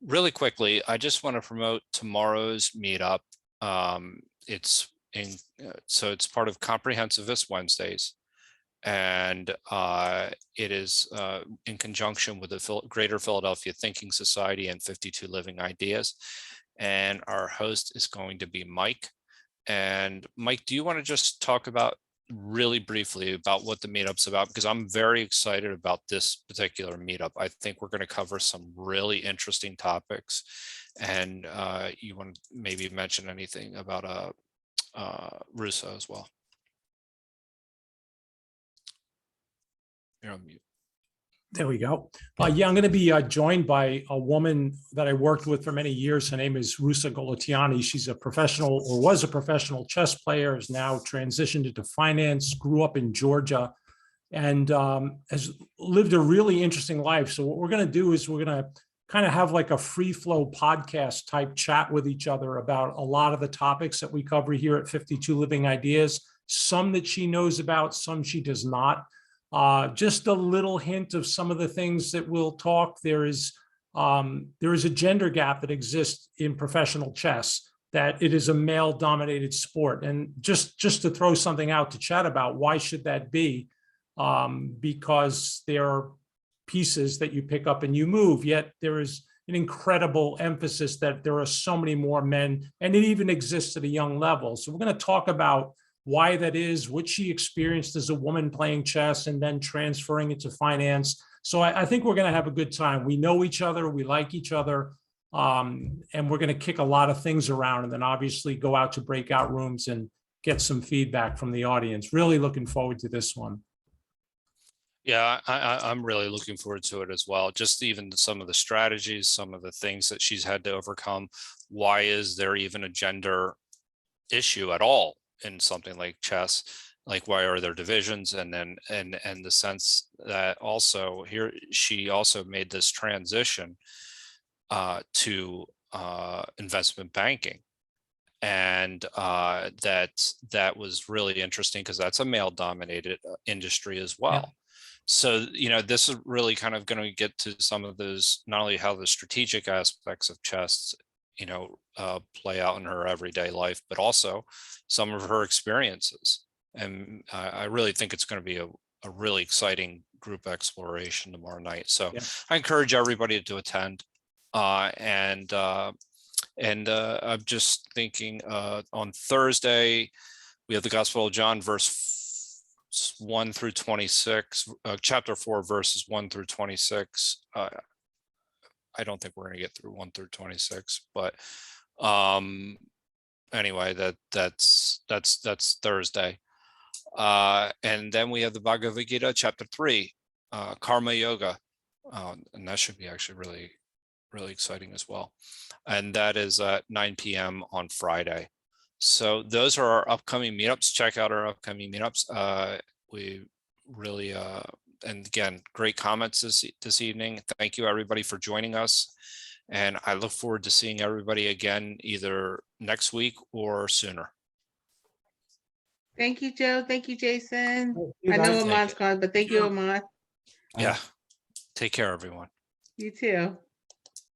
Really quickly, I just want to promote tomorrow's meetup. So it's part of Comprehensivist Wednesdays, and it is in conjunction with the Greater Philadelphia Thinking Society and 52 Living Ideas. And our host is going to be Mike. And Mike, do you want to just talk about really briefly about what the meetup's about? Because I'm very excited about this particular meetup. I think we're going to cover some really interesting topics. And you want to maybe mention anything about Russo as well? You're on mute. There we go. Yeah, I'm going to be joined by a woman that I worked with for many years. Her name is Rusa Golatiani. She's a professional, or was a professional chess player, is now transitioned into finance, grew up in Georgia, and has lived a really interesting life. So what we're going to do is we're going to kind of have like a free flow podcast type chat with each other about a lot of the topics that we cover here at 52 Living Ideas, some that she knows about, some she does not. Just a little hint of some of the things that we'll talk. There is a gender gap that exists in professional chess, that it is a male-dominated sport. And just to throw something out to chat about, why should that be? Because there are pieces that you pick up and you move, yet there is an incredible emphasis that there are so many more men, and it even exists at a young level. So we're going to talk about why that is, what she experienced as a woman playing chess and then transferring it to finance. So I think we're going to have a good time. We know each other, we like each other, and we're going to kick a lot of things around, and then obviously go out to breakout rooms and get some feedback from the audience. Really looking forward to this one. Yeah, I'm really looking forward to it as well. Just even some of the strategies, some of the things that she's had to overcome. Why is there even a gender issue at all in something like chess? Like, why are there divisions? And then and the sense that also here she also made this transition to investment banking, and that was really interesting because that's a male dominated industry as well. Yeah. So, this is really kind of going to get to some of those, not only how the strategic aspects of chess, play out in her everyday life, but also some of her experiences. And I really think it's going to be a really exciting group exploration tomorrow night. So yeah. I encourage everybody to attend. And I'm just thinking on Thursday, we have the Gospel of John, verse 1 through 26, chapter 4, verses 1 through 26. I don't think we're going to get through 1 through 26, but anyway, that's Thursday. And then we have the Bhagavad Gita, chapter 3, Karma Yoga, and that should be actually really, really exciting as well. And that is at 9 p.m. on Friday. So those are our upcoming meetups. Check out our upcoming meetups. We really, and again, great comments this evening. Thank you everybody for joining us. And I look forward to seeing everybody again, either next week or sooner. Thank you, Joe. Thank you, Jason. You I know guys. Amon's gone, but thank you, Amon. Yeah. Take care, everyone. You too.